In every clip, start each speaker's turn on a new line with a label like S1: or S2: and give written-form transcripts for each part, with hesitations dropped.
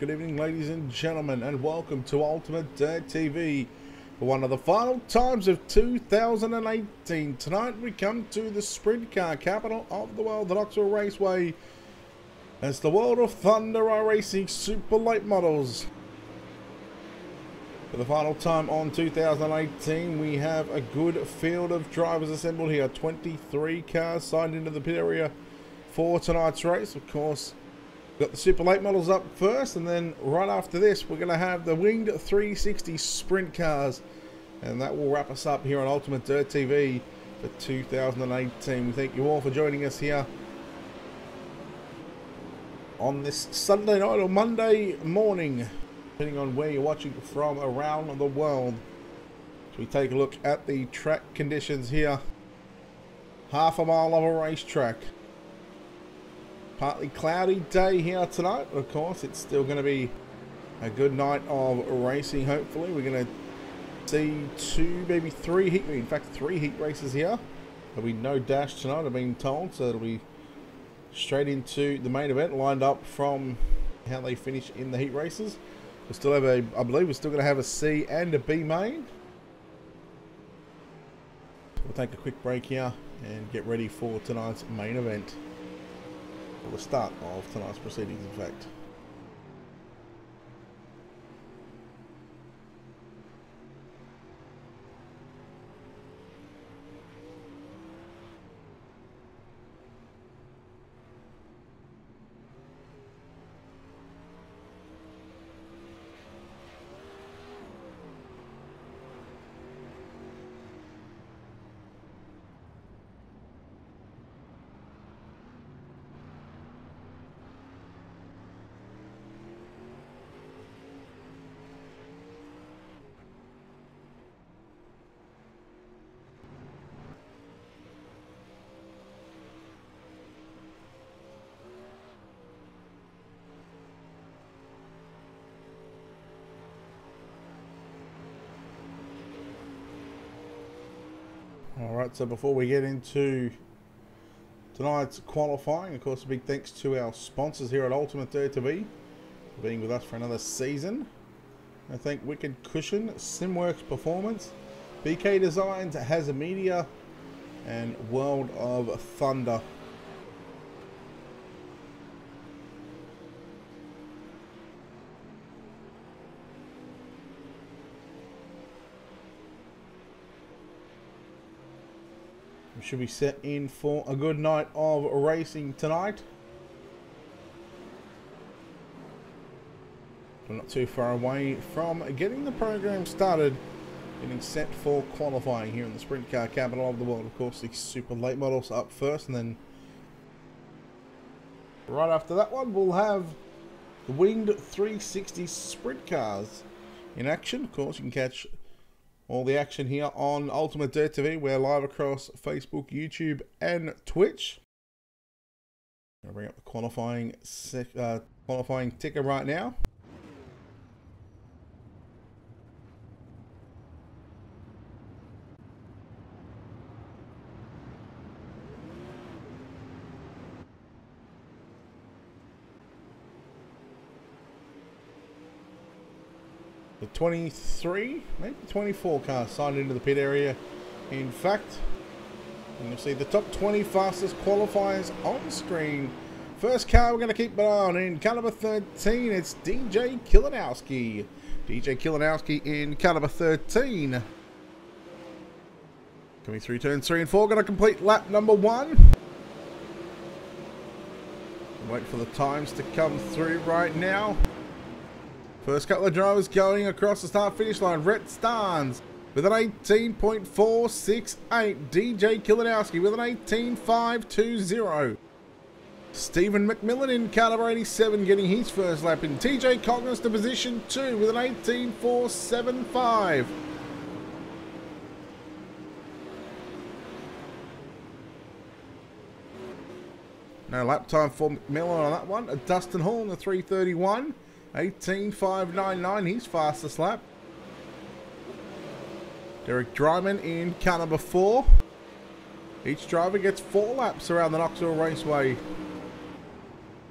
S1: Good evening, ladies and gentlemen, and welcome to Ultimate Dirt TV for one of the final times of 2018. Tonight we come to the sprint car capital of the world, the Knoxville Raceway, as the World of Thunder are racing super late models. For the final time on 2018, we have a good field of drivers assembled here. 23 cars signed into the pit area for tonight's race. Of course, got the super late models up first, and then right after this we're going to have the winged 360 sprint cars, and that will wrap us up here on Ultimate Dirt TV for 2018. We thank you all for joining us here on this Sunday night or Monday morning, depending on where you're watching from around the world. So we take a look at the track conditions here. Half a mile of a racetrack. Partly cloudy day here tonight, but of course it's still going to be a good night of racing. Hopefully we're going to see three heat races here. There'll be no dash tonight, I've been told, so it'll be straight into the main event, lined up from how they finish in the heat races. We'll still have I believe we're still going to have a C and a B main. We'll take a quick break here and get ready for tonight's main event. The start of tonight's proceedings, in fact. Alright, so before we get into tonight's qualifying, of course a big thanks to our sponsors here at Ultimate Dirt TV for being with us for another season. I thank Wicked Cushion, Simworks Performance, BK Designs, Hazard Media, and World of Thunder. We should be set in for a good night of racing tonight. We're not too far away from getting the program started, getting set for qualifying here in the sprint car capital of the world. Of course, the super late models up first, and then right after that one we'll have the winged 360 sprint cars in action. Of course, you can catch all the action here on Ultimate Dirt TV. We're live across Facebook, YouTube, and Twitch. I'm going to bring up the qualifying ticker right now. The 23, maybe 24 cars signed into the pit area, in fact. And you'll see the top 20 fastest qualifiers on screen. First car we're going to keep an eye on in car number 13, it's DJ Kilinowski. DJ Kilinowski in car number 13. Coming through turns 3 and 4, going to complete lap number 1. Wait for the times to come through right now. First couple of drivers going across the start-finish line. Rhett Starnes with an 18.468. DJ Kilinowski with an 18.520. Stephen McMillan in car number 87 getting his first lap in. TJ Cognus to position 2 with an 18.475. No lap time for McMillan on that one. Dustin Hall in the 331. 18.599, his fastest lap. Derek Dryman in car number 4. Each driver gets 4 laps around the Knoxville Raceway.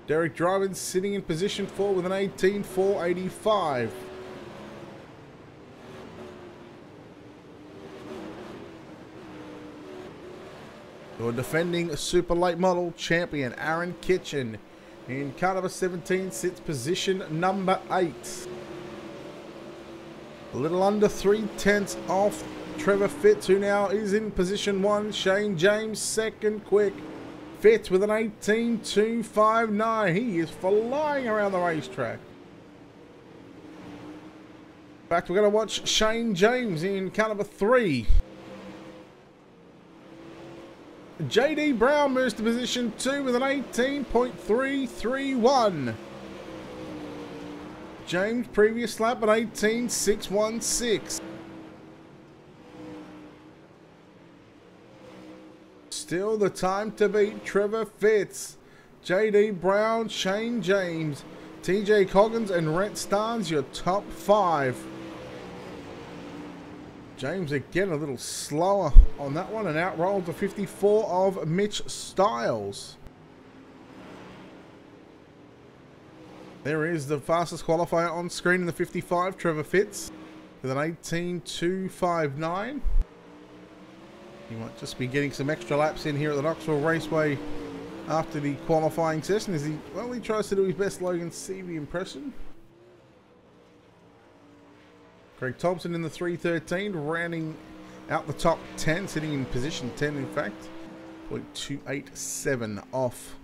S1: Derek Driving sitting in position 4 with an 18.485. Your defending super late model champion Aaron Kitchen in car number 17 sits position number 8. A little under 3/10 off Trevor Fitz, who now is in position 1. Shane James second quick. Fitz with an 18.259. He is flying around the racetrack. In fact, we're going to watch Shane James in car number 3. JD Brown moves to position 2 with an 18.331. James previous lap at 18.616. Still the time to beat Trevor Fitz. JD Brown, Shane James, TJ Coggins and Rhett Starnes, your top 5. James again a little slower on that one and out rolled the 54 of Mitch Stiles. There is the fastest qualifier on screen in the 55, Trevor Fitz, with an 18.259. He might just be getting some extra laps in here at the Knoxville Raceway after the qualifying session as he tries to do his best Logan Seavey impression. Greg Thompson in the 313, rounding out the top 10, sitting in position 10 in fact. 0.287 off.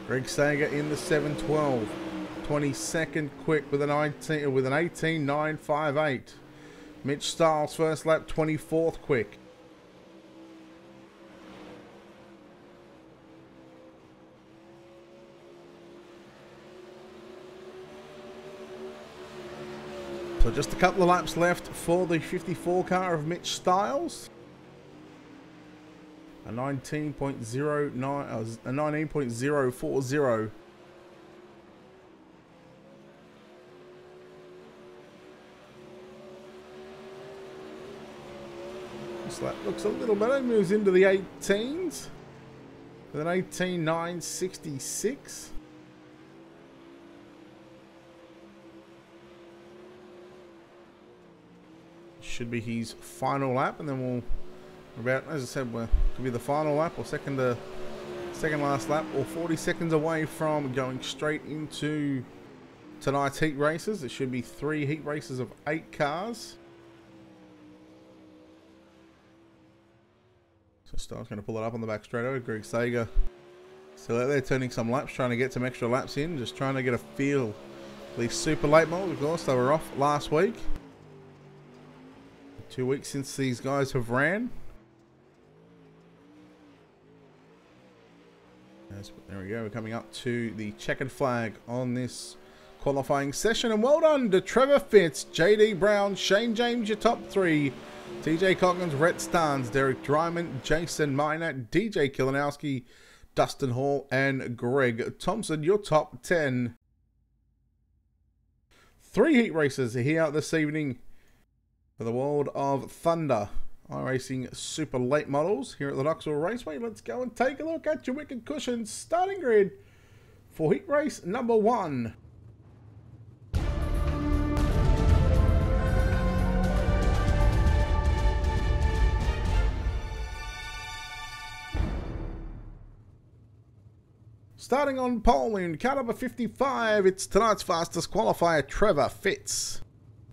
S1: Greg Sager in the 712, 22nd quick with an 18.958. Mitch Stiles first lap, 24th quick. So just a couple of laps left for the 54 car of Mitch Stiles. A 19.040. This lap looks a little better. Moves into the 18s with an 18.966. Should be his final lap, and then we'll as I said, could be the final lap or second last lap, or 40 seconds away from going straight into tonight's heat races. It should be 3 heat races of 8 cars. So Stiles going to pull it up on the back straight over. Greg Sager still out there turning some laps, trying to get some extra laps in, just trying to get a feel. These super late models, of course, they were off last week. 2 weeks since these guys have ran. There we go, we're coming up to the checkered flag on this qualifying session. And well done to Trevor Fitz, JD Brown, Shane James, your top 3. TJ Coggins, Rhett Starnes, Derek Dryman, Jason Miner, DJ Kilinowski, Dustin Hall, and Greg Thompson, your top 10. 3 heat races here this evening for the world of Thunder iRacing super late models here at the Knoxville Raceway. Let's go and take a look at your wicked cushions starting grid for heat race number 1. Starting on pole in car number 55, it's tonight's fastest qualifier, Trevor Fitz.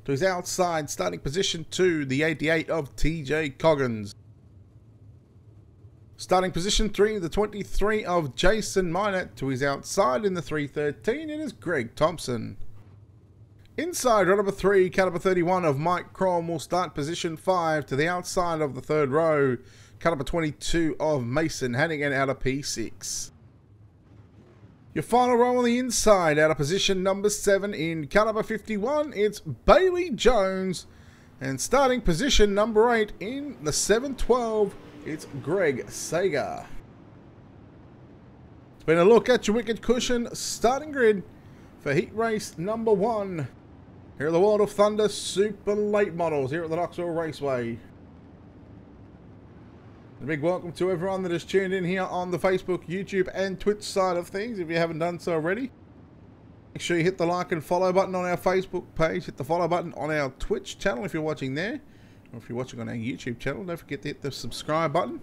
S1: To his outside, starting position 2, the 88 of TJ Coggins. Starting position 3, the 23 of Jason Minot. To his outside in the 313, it is Greg Thompson. Inside, row number 3, car number 31 of Mike Crom will start position 5. To the outside of the 3rd row, car number 22 of Mason Hannigan out of P6. Your final row on the inside, out of position number 7 in car number 51, it's Bailey Jones. And starting position number 8 in the 712, it's Greg Sager. It's been a look at your wicked cushion starting grid for heat race number 1. Here at the World of Thunder Super Late Models here at the Knoxville Raceway. A big welcome to everyone that has tuned in here on the Facebook, YouTube and Twitch side of things. If you haven't done so already, make sure you hit the like and follow button on our Facebook page. Hit the follow button on our Twitch channel if you're watching there. Or if you're watching on our YouTube channel, don't forget to hit the subscribe button.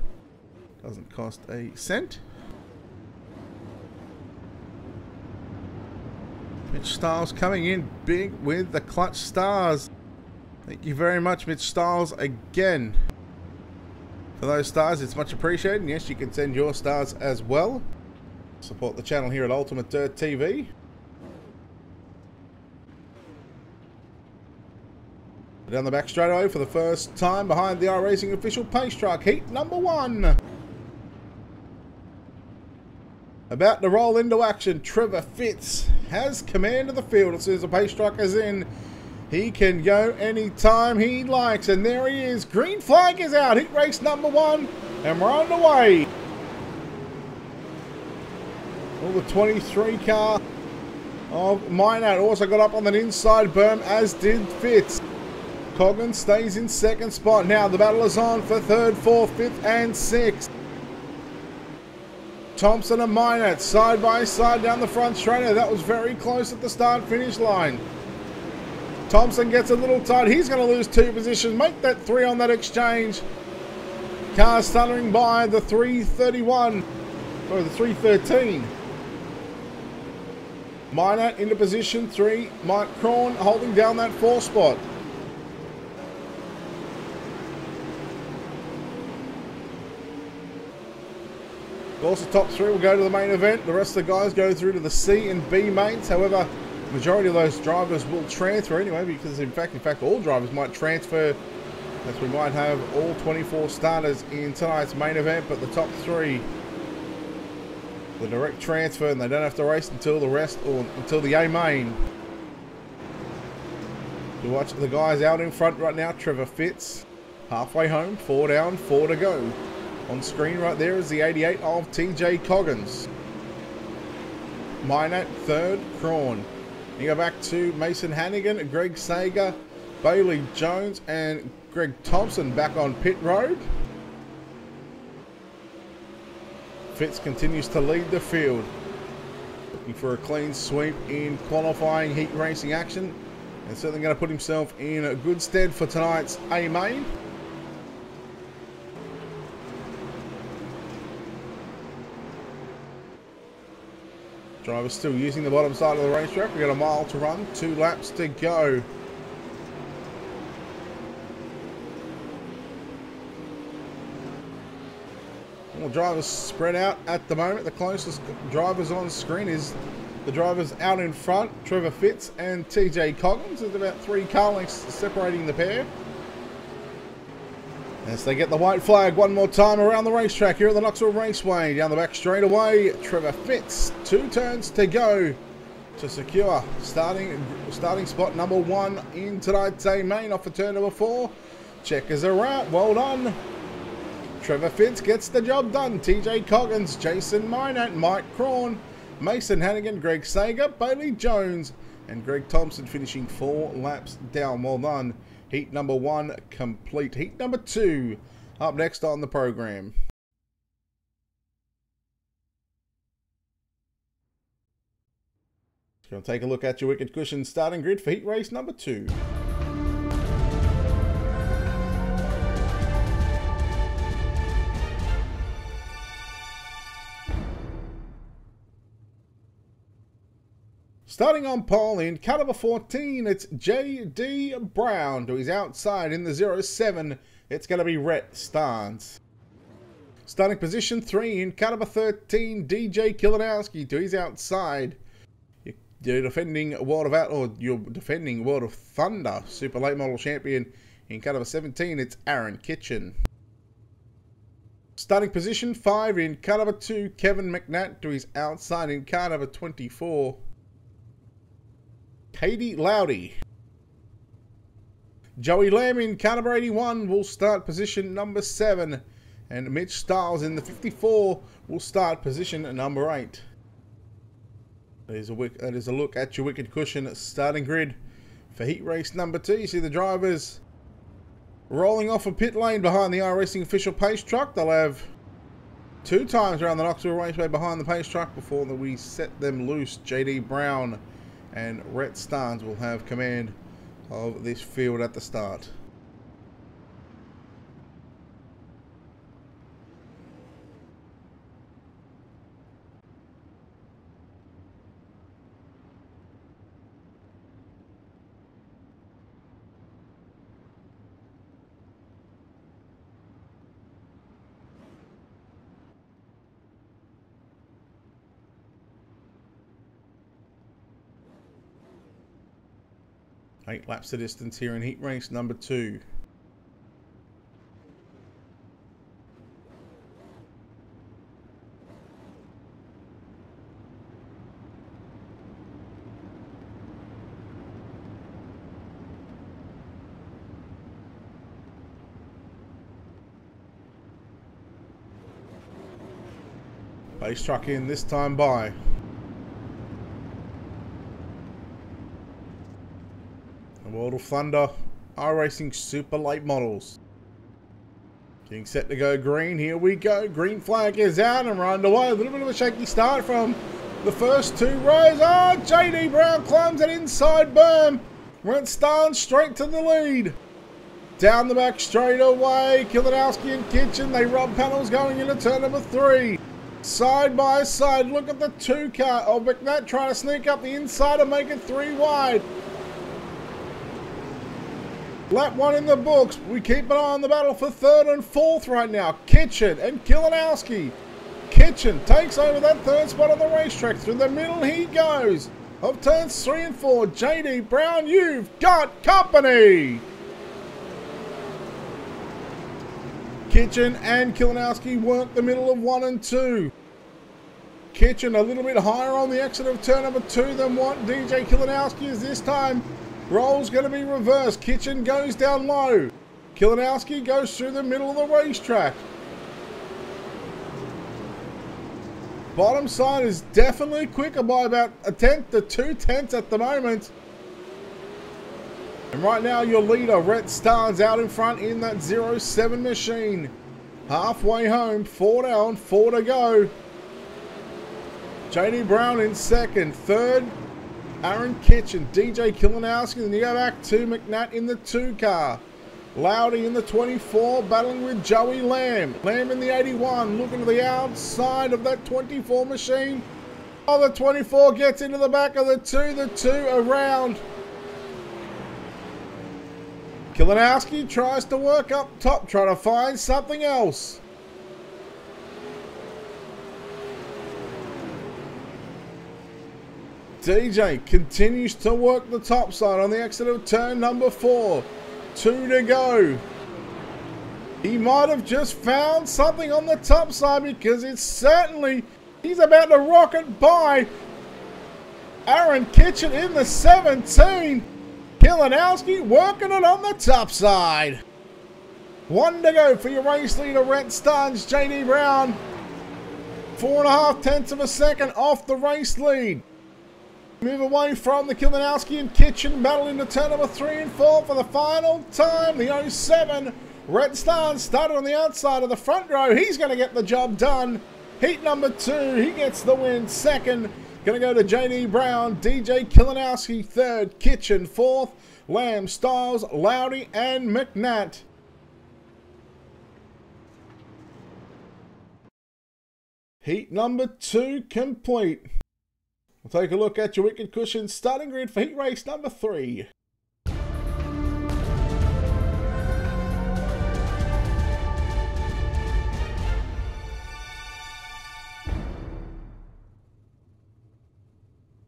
S1: Doesn't cost a cent. Mitch Styles coming in big with the clutch stars. Thank you very much, Mitch Styles, again. For those stars, it's much appreciated. And yes, you can send your stars as well. Support the channel here at Ultimate Dirt TV. Down the back straightaway for the first time behind the iRacing official pace truck. Heat number 1. About to roll into action. Trevor Fitz has command of the field as soon as the pace truck is in. He can go anytime he likes. And there he is. Green flag is out. Heat race number 1. And we're on the way. Well, the 23 car of Minot also got up on that inside berm, as did Fitz. Coggins stays in second spot. Now the battle is on for 3rd, 4th, 5th and 6th. Thompson and Minot side by side down the front straight. That was very close at the start finish line. Thompson gets a little tight. He's going to lose 2 positions. Make that 3 on that exchange. Car stuttering by the 331. Or the 313. Minot into position 3. Mike Crawn holding down that 4 spot. Of course, the top 3 will go to the main event. The rest of the guys go through to the C and B mains. However, the majority of those drivers will transfer anyway, because in fact, all drivers might transfer, as we might have all 24 starters in tonight's main event. But the top 3, the direct transfer, and they don't have to race until the rest, or until the A main. You watch the guys out in front right now. Trevor Fitz, halfway home, 4 down, 4 to go. On screen right there is the 88 of TJ Coggins. Minot 3rd, Crawn. You go back to Mason Hannigan, Greg Sager, Bailey Jones and Greg Thompson back on pit road. Fitz continues to lead the field. Looking for a clean sweep in qualifying heat racing action. And certainly going to put himself in a good stead for tonight's A main. Driver's still using the bottom side of the racetrack. We've got a mile to run, 2 laps to go. Well, drivers spread out at the moment. The closest drivers on screen is the drivers out in front, Trevor Fitz and TJ Coggins. There's about 3 car lengths separating the pair. As they get the white flag one more time around the racetrack here at the Knoxville Raceway. Down the back straightaway, Trevor Fitz. 2 turns to go to secure starting spot number 1 in tonight's A main off of turn number 4. Checkers are out. Well done. Trevor Fitz gets the job done. TJ Coggins, Jason Minot, Mike Crawn, Mason Hannigan, Greg Sager, Bailey Jones, and Greg Thompson finishing 4 laps down. Well done. Heat number 1 complete. Heat number 2 up next on the program. Going to take a look at your Wicked Cushion starting grid for heat race number 2. Starting on pole in car number 14, it's J.D. Brown. To his outside in the 07, it's going to be Rhett Starnes. Starting position 3 in car number 13, DJ Kilinowski. To his outside, your defending World of Thunder Super Late Model Champion in car number 17, it's Aaron Kitchen. Starting position 5 in car number 2, Kevin McNatt. To his outside in car number 24. Katie Lowdy. Joey Lamb in car number 81 will start position number 7. And Mitch Styles in the 54 will start position number 8. That is a look at your Wicked Cushion starting grid for heat race number 2. You see the drivers rolling off a pit lane behind the iRacing official pace truck. They'll have 2 times around the Knoxville Raceway behind the pace truck before we set them loose. JD Brown and Rhett Starnes will have command of this field at the start. Eight laps of distance here in heat race number 2. Pace truck in this time by. World of Thunder iRacing Super Late Models. Getting set to go green. Here we go. Green flag is out and we're underway. A little bit of a shaky start from the first 2 rows. Oh, JD Brown climbs an inside berm. Rhett Starnes straight to the lead. Down the back straight away. Kilinowski and Kitchen. They rub panels going into turn number 3. Side by side. Look at the 2 car of McNatt trying to sneak up the inside and make it 3 wide. Lap 1 in the books. We keep an eye on the battle for 3rd and 4th right now. Kitchen and Kilinowski. Kitchen takes over that 3rd spot on the racetrack. Through the middle he goes. Of turns 3 and 4. JD Brown, you've got company. Kitchen and Kilinowski work the middle of 1 and 2. Kitchen a little bit higher on the exit of turn number 2 than what DJ Kilinowski is this time. Roll's going to be reversed. Kitchen goes down low. Kilinowski goes through the middle of the racetrack. Bottom side is definitely quicker by about 1/10 to 2/10 at the moment. And right now your leader, Rhett Starnes, out in front in that 07 machine. Halfway home, 4 down, 4 to go. JD Brown in 2nd. 3rd, Aaron Kitchen, DJ Kilinowski, then you go back to McNatt in the 2 car. Loudy in the 24, battling with Joey Lamb. Lamb in the 81, looking to the outside of that 24 machine. Oh, the 24 gets into the back of the 2 around. Kilinowski tries to work up top, trying to find something else. DJ continues to work the top side on the exit of turn number 4. 2 to go. He might have just found something on the top side because it's certainly, he's about to rocket by Aaron Kitchen in the 17. Kilinowski working it on the top side. 1 to go for your race leader, Rhett Starnes. JD Brown, 4.5 of a second off the race lead. Move away from the Kilinowski and Kitchen battle into turn number 3 and 4 for the final time. The 07, Rhett Starnes started on the outside of the front row. He's going to get the job done. Heat number 2, he gets the win. 2nd, going to go to JD Brown, DJ Kilinowski. 3rd, Kitchen. 4th, Lamb, Stiles, Loudy, and McNatt. Heat number 2 complete. We'll take a look at your Wicked Cushion starting grid for heat race number 3.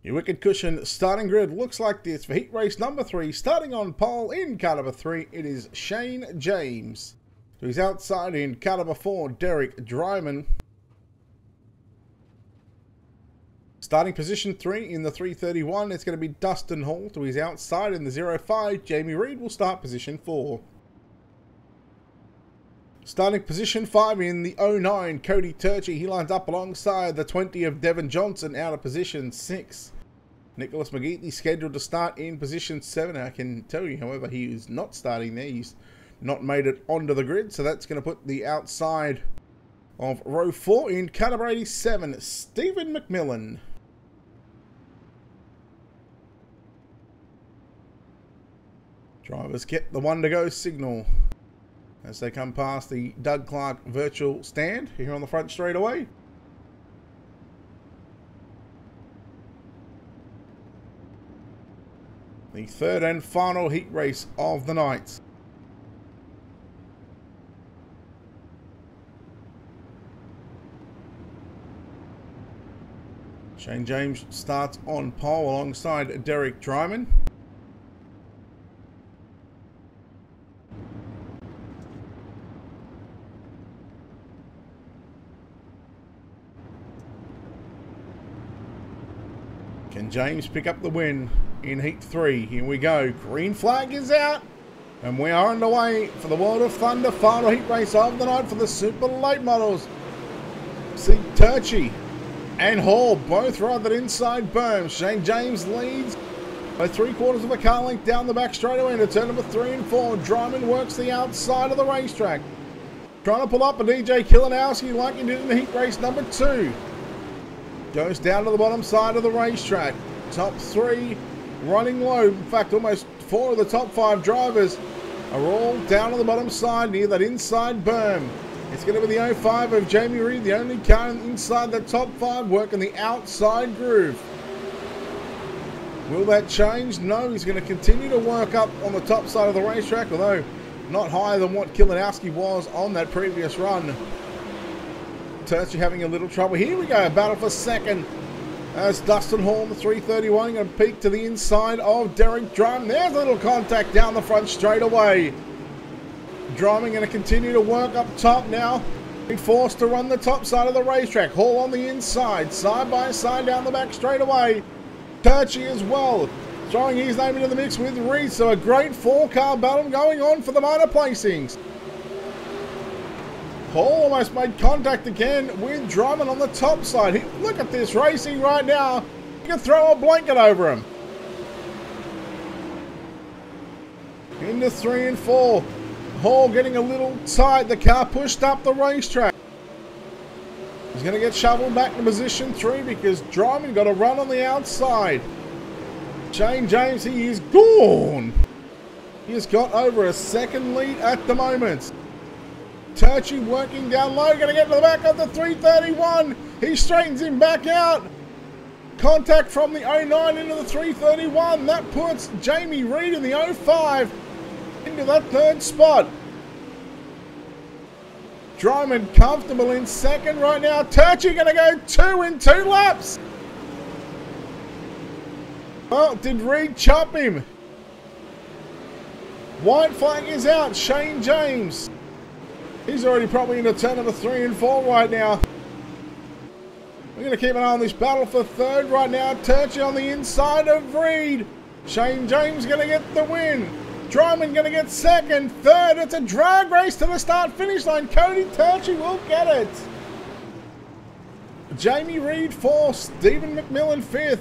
S1: Your Wicked Cushion starting grid looks like this for heat race number 3. Starting on pole in car number 3, it is Shane James. To his outside in car number 4, Derek Dryman. Starting position 3 in the 331, it's going to be Dustin Hall. To his outside in the 05, Jamie Reed will start position 4. Starting position 5 in the 09, Cody Turchi. He lines up alongside the 20 of Devin Johnson out of position 6. Nicholas McGeethy scheduled to start in position 7. I can tell you, however, he is not starting there. He's not made it onto the grid, so that's going to put the outside of row 4 in car number 87, Stephen McMillan. Drivers get the 1 to go signal as they come past the Doug Clark virtual stand here on the front straightaway. The third and final heat race of the night. Shane James starts on pole alongside Derek Dryman. Can James pick up the win in Heat 3? Here we go. Green flag is out. And we are underway for the World of Thunder final heat race of the night for the super late models. See Turchi and Hall both ride that inside berm. Shane James leads by 3/4 of a car length down the back straightaway into turn number 3 and 4. Dryman works the outside of the racetrack. Trying to pull up a DJ Kilinowski like he did in the heat race number 2. Goes down to the bottom side of the racetrack. Top 3 running low. In fact, almost 4 of the top 5 drivers are all down to the bottom side near that inside berm. It's going to be the 05 of Jamie Reed, the only car inside the top 5 working the outside groove. Will that change? No, he's going to continue to work up on the top side of the racetrack, although not higher than what Kilinowski was on that previous run. Turchi having a little trouble. Here we go, battle for second. As Dustin Hall, the 331, going to peek to the inside of Derek Drum. There's a little contact down the front straight away. Drumming going to continue to work up top now. Being forced to run the top side of the racetrack. Hall on the inside, side by side down the back straight away. Turchi as well, throwing his name into the mix with Reed. So a great 4-car battle going on for the minor placings. Hall almost made contact again with Drummond on the top side. Look at this racing right now. You can throw a blanket over him. Into 3 and 4. Hall getting a little tight. The car pushed up the racetrack. He's going to get shoveled back to position 3 because Drummond got a run on the outside. Shane James, he is gone. He has got over a second lead at the moment. Turchi working down low, going to get to the back of the 331. He straightens him back out. Contact from the 09 into the 331. That puts Jamie Reed in the 05 into that 3rd spot. Drummond comfortable in 2nd right now. Turchi going to go 2 in 2 laps. Well, did Reed chop him? White flag is out. Shane James. He's already probably into turn number 3 and 4 right now. We're going to keep an eye on this battle for 3rd right now. Turchi on the inside of Reed. Shane James going to get the win. Drummond going to get 2nd. 3rd, it's a drag race to the start-finish line. Cody Turchi will get it. Jamie Reed 4th. Stephen McMillan 5th.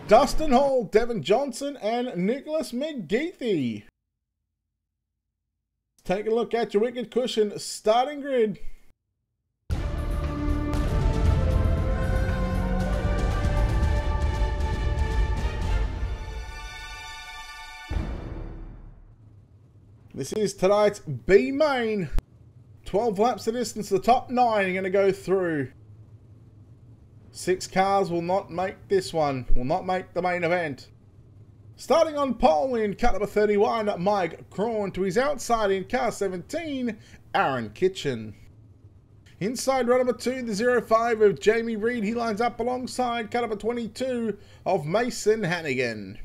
S1: Dustin Hall, Devin Johnson, and Nicholas McGeethy. Take a look at your wicked cushion starting grid. This is tonight's B main. 12 laps of distance. The top 9 are going to go through. 6 cars will not make this one. Will not make the main event. Starting on pole in car number 31, Mike Crawn, to his outside in car 17, Aaron Kitchen. Inside row number 2, the 05 of Jamie Reed. He lines up alongside car number 22 of Mason Hannigan.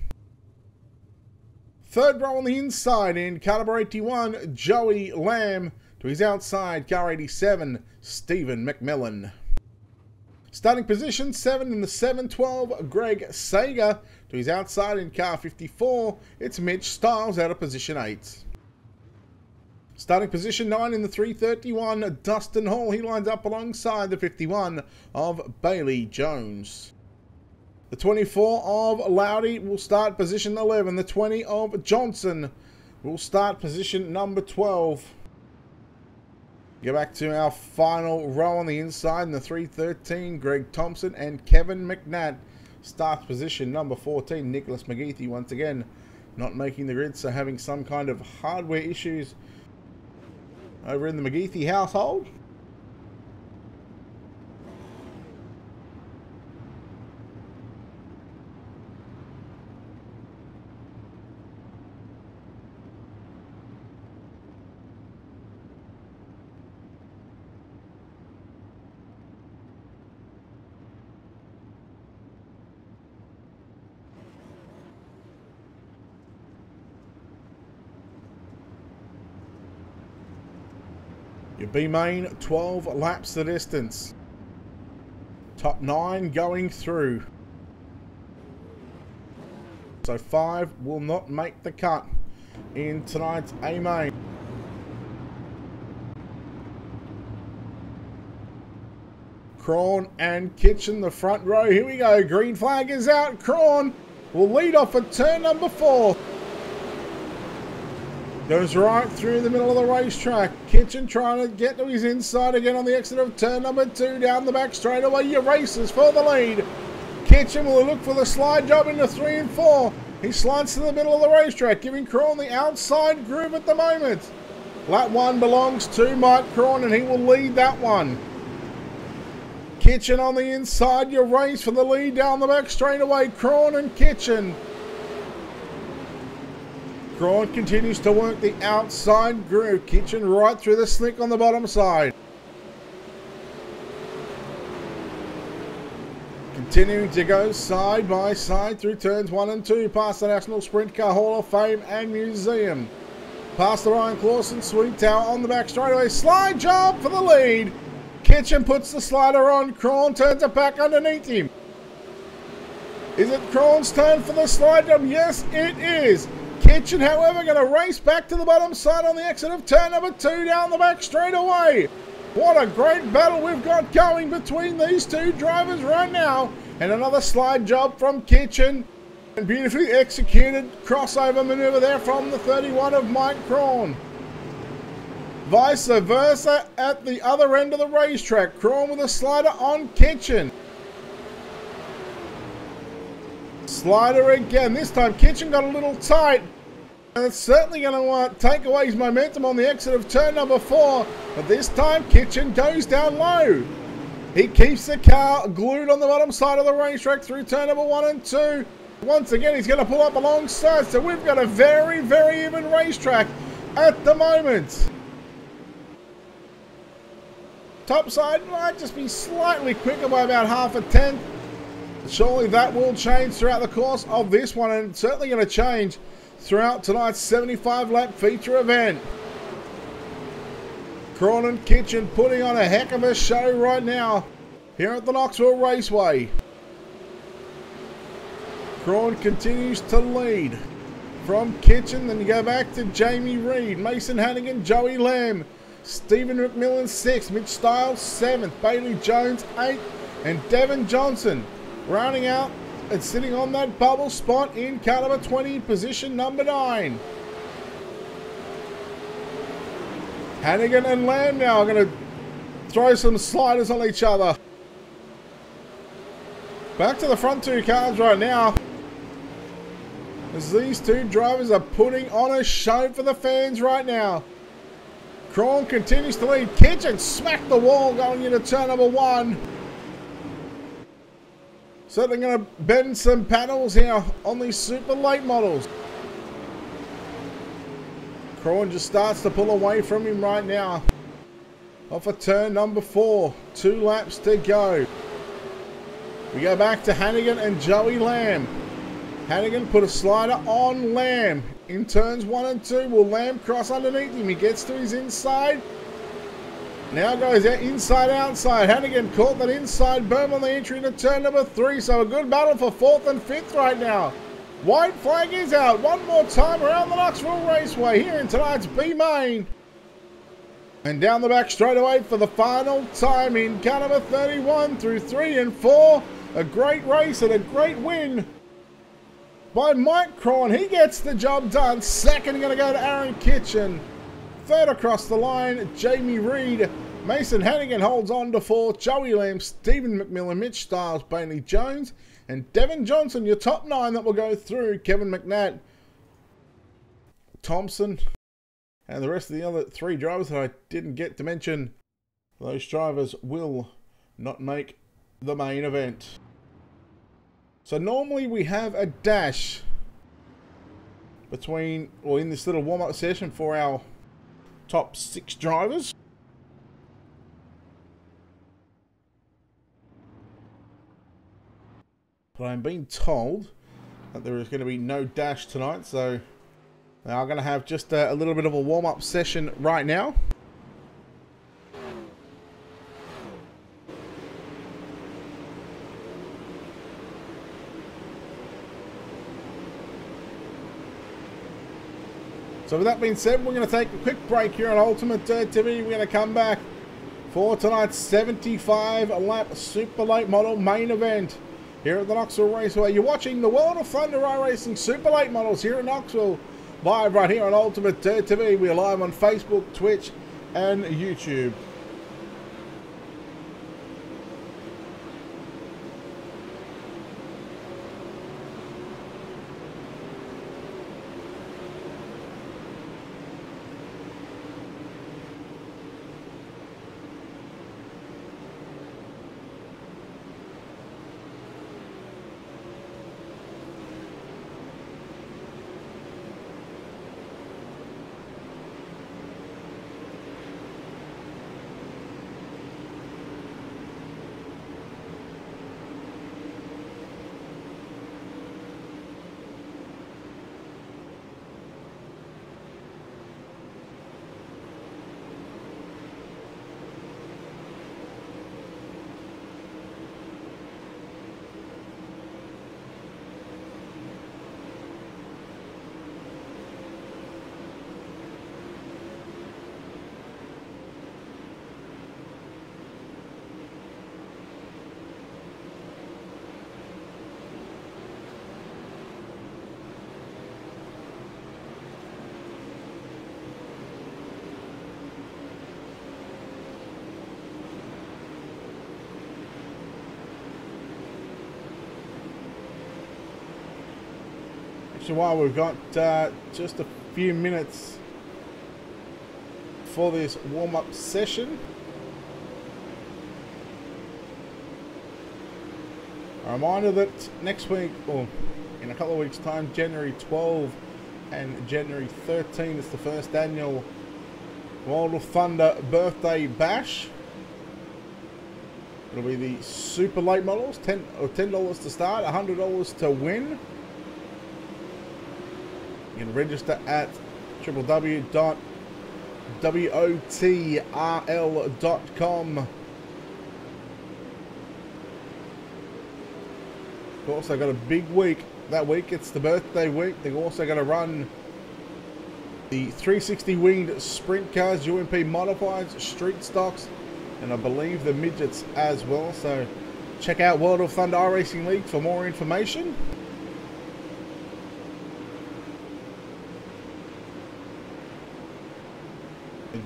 S1: 3rd row on the inside in car number 81, Joey Lamb. To his outside, car 87, Stephen McMillan. Starting position 7 in the 712, Greg Sager. To his outside in car 54, it's Mitch Stiles out of position 8. Starting position 9 in the 331, Dustin Hall. He lines up alongside the 51 of Bailey Jones. The 24 of Loudy will start position 11. The 20 of Johnson We'll start position number 12. Go back to our final row on the inside in the 313. Greg Thompson and Kevin McNatt. Starts position number 14. Nicholas McGeethy once again not making the grid, so having some kind of hardware issues over in the McGeethy household. Your B main, 12 laps the distance. Top 9 going through. So 5 will not make the cut in tonight's A main. Crawn and Kitchen, the front row. Here we go. Green flag is out. Crawn will lead off at turn number 4. Goes right through the middle of the racetrack. Kitchen trying to get to his inside again on the exit of turn number 2. Down the back straightaway, your races for the lead. Kitchen will look for the slide job into 3 and 4. He slides to the middle of the racetrack, giving Crawn the outside groove at the moment. Lap 1 belongs to Mike Crawn, and he will lead that one. Kitchen on the inside, your race for the lead down the back straightaway. Crawn and Kitchen. Crawn continues to work the outside groove. Kitchen right through the slick on the bottom side. Continuing to go side by side through turns 1 and 2. Past the National Sprint Car Hall of Fame and Museum. Past the Ryan Clawson Sweet Tower on the back straightaway. Slide job for the lead. Kitchen puts the slider on. Crawn turns it back underneath him. Is it Crawn's turn for the slide job? Yes, it is. Kitchen, however, going to race back to the bottom side on the exit of turn number 2 down the back straight away. What a great battle we've got going between these two drivers right now. And another slide job from Kitchen. And beautifully executed crossover maneuver there from the 31 of Mike Crawn. Vice versa at the other end of the racetrack. Crawn with a slider on Kitchen. Slider again. This time Kitchen got a little tight. And it's certainly going to take away his momentum on the exit of turn number 4. But this time Kitchen goes down low. He keeps the car glued on the bottom side of the racetrack through turn number 1 and 2. Once again, he's going to pull up alongside. So we've got a very, very even racetrack at the moment. Top side might just be slightly quicker by about half a tenth. Surely that will change throughout the course of this one, and it's certainly going to change throughout tonight's 75-lap feature event. Crawn and Kitchen putting on a heck of a show right now here at the Knoxville Raceway. Crawn continues to lead from Kitchen. Then you go back to Jamie Reed, Mason Hannigan, Joey Lamb, Stephen McMillan 6th, Mitch Stiles 7th, Bailey Jones 8th, and Devin Johnson rounding out and sitting on that bubble spot in car number 20, position number 9. Hannigan and Lamb now are going to throw some sliders on each other. Back to the front two cars right now, as these two drivers are putting on a show for the fans right now. Crawn continues to lead. Kitchen smacked the wall going into turn number 1. Certainly going to bend some panels here on these super late models. Crawn just starts to pull away from him right now. Off of turn number 4. 2 laps to go. We go back to Hannigan and Joey Lamb. Hannigan put a slider on Lamb. In turns 1 and 2, will Lamb cross underneath him? He gets to his inside. Now goes out inside, outside. Hannigan caught that inside berm on the entry into turn number 3. So a good battle for 4th and 5th right now. White flag is out. One more time around the Knoxville Raceway here in tonight's B main. And down the back straight away for the final time in car number 31 through 3 and 4. A great race and a great win by Mike Cron. He gets the job done. Second going to go to Aaron Kitchen. Third across the line, Jamie Reed. Mason Hannigan holds on to fourth. Joey Lamb, Stephen McMillan, Mitch Stiles, Bailey Jones, and Devin Johnson. Your top 9 that will go through. Kevin McNatt, Thompson, and the rest of the other 3 drivers that I didn't get to mention. Those drivers will not make the main event. So normally we have a dash between, or in this little warm-up session for our top 6 drivers. But I'm being told that there is going to be no dash tonight, so they are going to have just a little bit of a warm-up session right now. So with that being said, we're going to take a quick break here on Ultimate Dirt TV. We're going to come back for tonight's 75 lap Super Late Model main event here at the Knoxville Raceway. You're watching the World of Thunder iRacing Super Late Models here in Knoxville, live right here on Ultimate Dirt TV. We're live on Facebook, Twitch, and YouTube. While we've got just a few minutes for this warm-up session, a reminder that next week, or in a couple of weeks time, January 12 and January 13 is the first annual World of Thunder birthday bash. It'll be the super late models, $10 to start, $100 to win. You can register at www.wotrl.com. They've also got a big week. That week, it's the birthday week. They're also going to run the 360 winged sprint cars, UMP modifieds, street stocks, and I believe the midgets as well. So check out World of Thunder iRacing League for more information.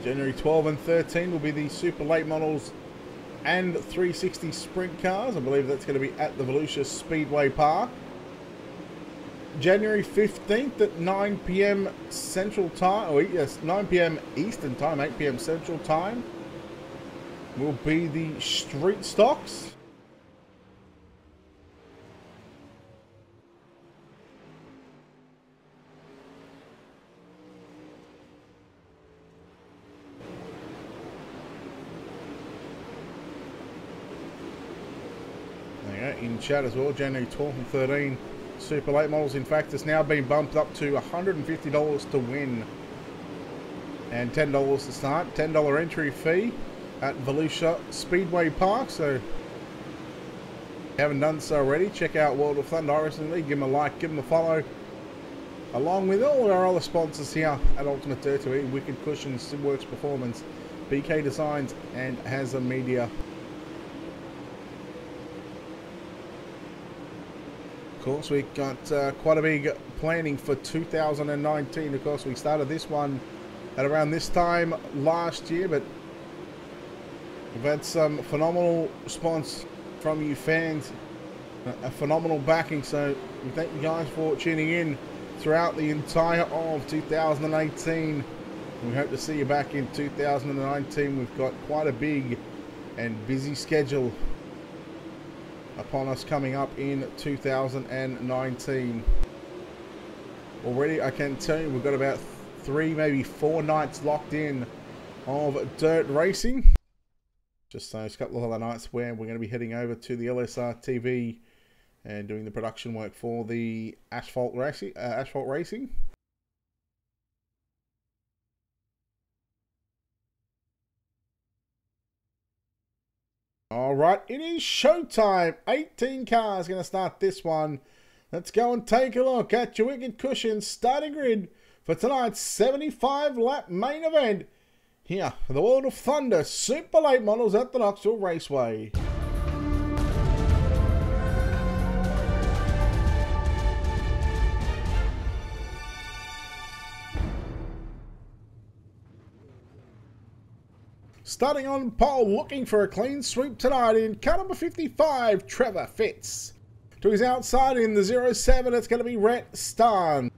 S1: January 12 and 13 will be the super late models and 360 sprint cars. I believe that's going to be at the Volusia Speedway Park. January 15th at 9 p.m. Central Time, or yes, 9 p.m. Eastern Time, 8 p.m. Central Time, will be the street stocks. In chat as well, January 12 and 13 super late models. In fact, it's now been bumped up to $150 to win and $10 to start. $10 entry fee at Volusia Speedway Park. So if you haven't done so already, check out World of Thunder iRacing League. Give them a like, give them a follow, along with all of our other sponsors here at Ultimate Dirt TV: Wicked Cushions, Simworks Performance, BK Designs, and Hazard Media. Of course, we got quite a big planning for 2019. Of course, we started this one at around this time last year, but we've had some phenomenal response from you fans, a phenomenal backing. So we thank you guys for tuning in throughout the entire of 2018. We hope to see you back in 2019. We've got quite a big and busy schedule upon us coming up in 2019. Already I can tell you we've got about 3, maybe 4 nights locked in of dirt racing. Just those couple of other nights where we're going to be heading over to the LSR TV and doing the production work for the asphalt racing. All right, it is showtime. 18 cars going to start this one. Let's go and take a look at your wicked cushion starting grid for tonight's 75-lap main event here for the World of Thunder Super Late Models at the Knoxville Raceway. Starting on pole, looking for a clean sweep tonight in car number 55, Trevor Fitz. To his outside in the 07, it's going to be Rhett Starn.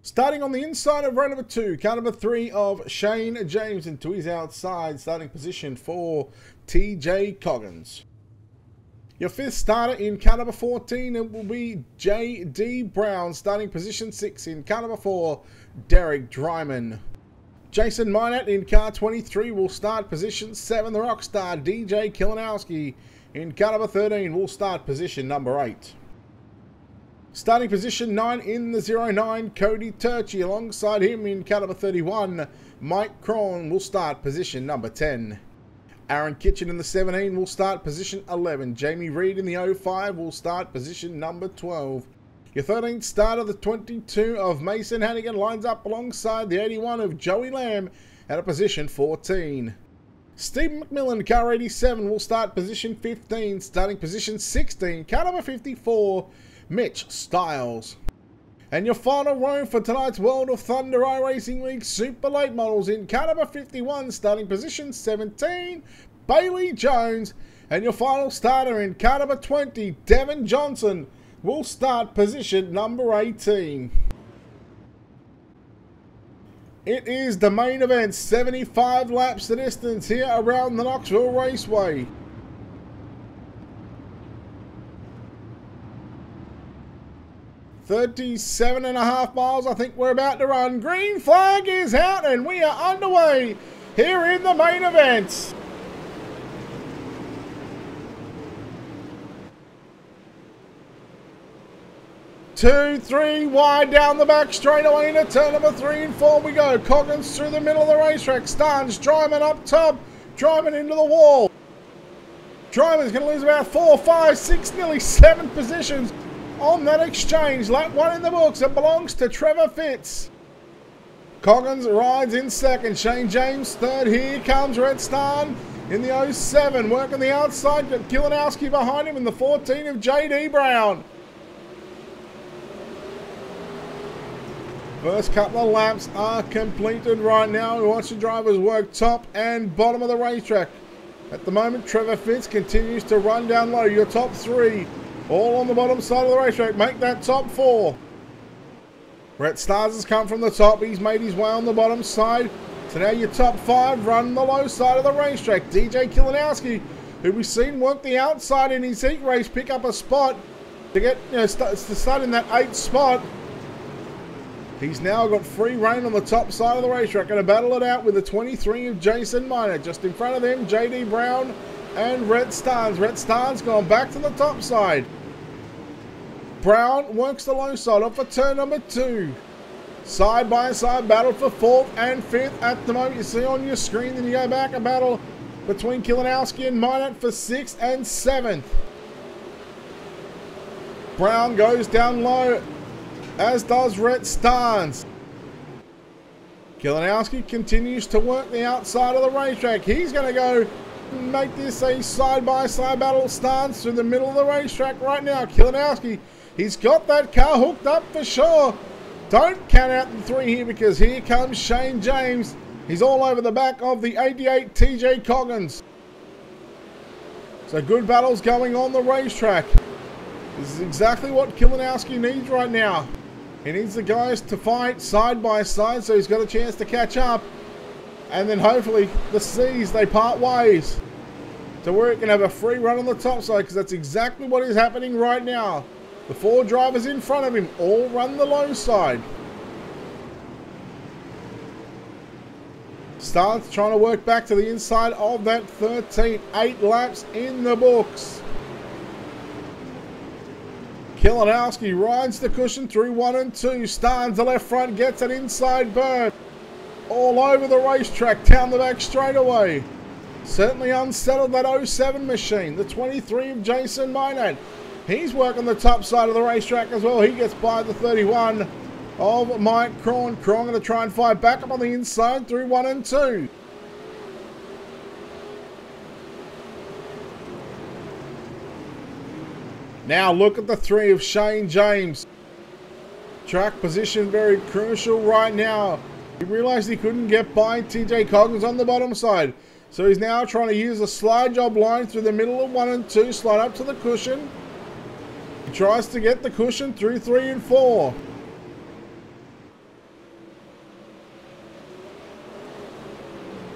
S1: Starting on the inside of row number 2, car number 3 of Shane James, and to his outside, starting position for TJ Coggins. Your 5th starter in car number 14, it will be JD Brown, starting position 6 in car number 4, Derek Dryman. Jason Minot in car 23 will start position 7. The Rockstar DJ Kilinowski in car number 13 will start position number 8. Starting position 9 in the 09, Cody Turchi. Alongside him in car number 31, Mike Cron will start position number 10. Aaron Kitchen in the 17 will start position 11. Jamie Reed in the 05 will start position number 12. Your 13th starter, the 22 of Mason Hannigan, lines up alongside the 81 of Joey Lamb at a position 14. Stephen McMillan, car 87, will start position 15, starting position 16, car number 54, Mitch Stiles. And your final row for tonight's World of Thunder iRacing League Super Late Models in car number 51, starting position 17, Bailey Jones. And your final starter in car number 20, Devin Johnson, will start position number 18. It is the main event, 75 laps the distance here around the Knoxville Raceway. $37.5 miles I think we're about to run. Green flag is out and we are underway here in the main event. 2, 3, wide down the back, straight away into turn number 3 and 4 we go. Coggins through the middle of the racetrack. Starnes, Dryman up top. Dryman into the wall. Dryman's going to lose about 4, 5, 6, nearly 7 positions on that exchange. Lap 1 in the books. It belongs to Trevor Fitz. Coggins rides in second. Shane James third. Here comes Rhett Starn in the 07. Working the outside. Got Kilinowski behind him in the 14 of JD Brown. First couple of laps are completed right now. We watch the drivers work top and bottom of the racetrack. At the moment, Trevor Fitz continues to run down low. Your top 3 all on the bottom side of the racetrack. Make that top 4. Rhett Stars has come from the top. He's made his way on the bottom side. So now your top 5 run the low side of the racetrack. DJ Kilinowski, who we've seen work the outside in his heat race, pick up a spot to get, to start in that 8th spot. He's now got free rein on the top side of the racetrack. Going to battle it out with the 23 of Jason Minor. Just in front of them, JD Brown and Rhett Starnes. Rhett Starnes gone back to the top side. Brown works the low side off for turn number 2. Side by side battle for 4th and 5th at the moment. You see on your screen, then you go back, a battle between Kilinowski and Minot for 6th and 7th. Brown goes down low, as does Rhett Starnes. Kilinowski continues to work the outside of the racetrack. He's going to go make this a side-by-side battle. Starts through the middle of the racetrack right now. Kilinowski, he's got that car hooked up for sure. Don't count out the 3 here because here comes Shane James. He's all over the back of the 88 TJ Coggins. So good battles going on the racetrack. This is exactly what Kilinowski needs right now. He needs the guys to fight side by side so he's got a chance to catch up. And then hopefully the C's, they part ways. So we can have a free run on the top side because that's exactly what is happening right now. The 4 drivers in front of him all run the low side. Starts trying to work back to the inside of that 13. 8 laps in the books. Kilinowski rides the cushion through 1 and 2. Starns the left front, gets an inside burn. All over the racetrack, down the back straightaway. Certainly unsettled that 07 machine. The 23 of Jason Maynard. He's working the top side of the racetrack as well. He gets by the 31 of Mike Cron. Cron going to try and fight back up on the inside through 1 and 2. Now look at the 3 of Shane James. Track position very crucial right now. He realised he couldn't get by TJ Coggins on the bottom side. So he's now trying to use a slide job line through the middle of 1 and 2. Slide up to the cushion. He tries to get the cushion through 3 and 4.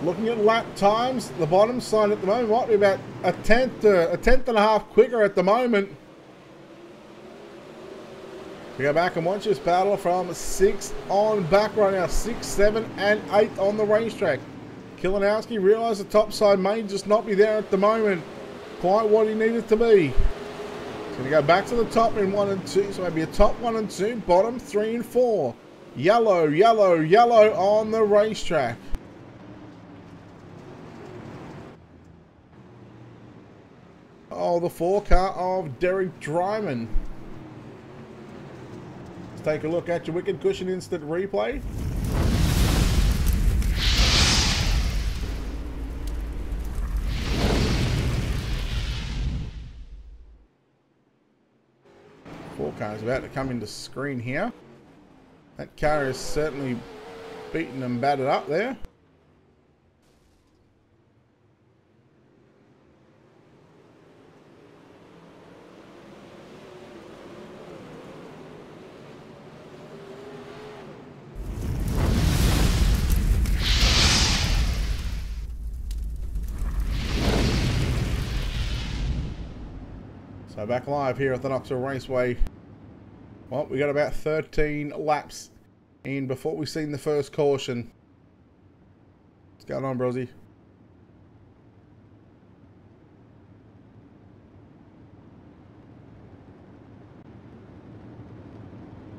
S1: Looking at lap times, the bottom side at the moment might be about a tenth and a half quicker at the moment. We go back and watch this battle from 6 on back right now. 6, 7, and 8 on the racetrack. Kilinowski realised the top side may just not be there at the moment. Quite what he needed to be. He's going to go back to the top in 1 and 2. So maybe a top 1 and 2, bottom 3 and 4. Yellow, yellow, yellow on the racetrack. Oh, the 4 car of Derek Dryman. Let's take a look at your Wicked Cushion instant replay. Four cars about to come into screen here. That car is certainly beaten and battered up there. So back live here at the Knoxville Raceway. Well, we got about 13 laps in before we've seen the first caution. What's going on, Brosy?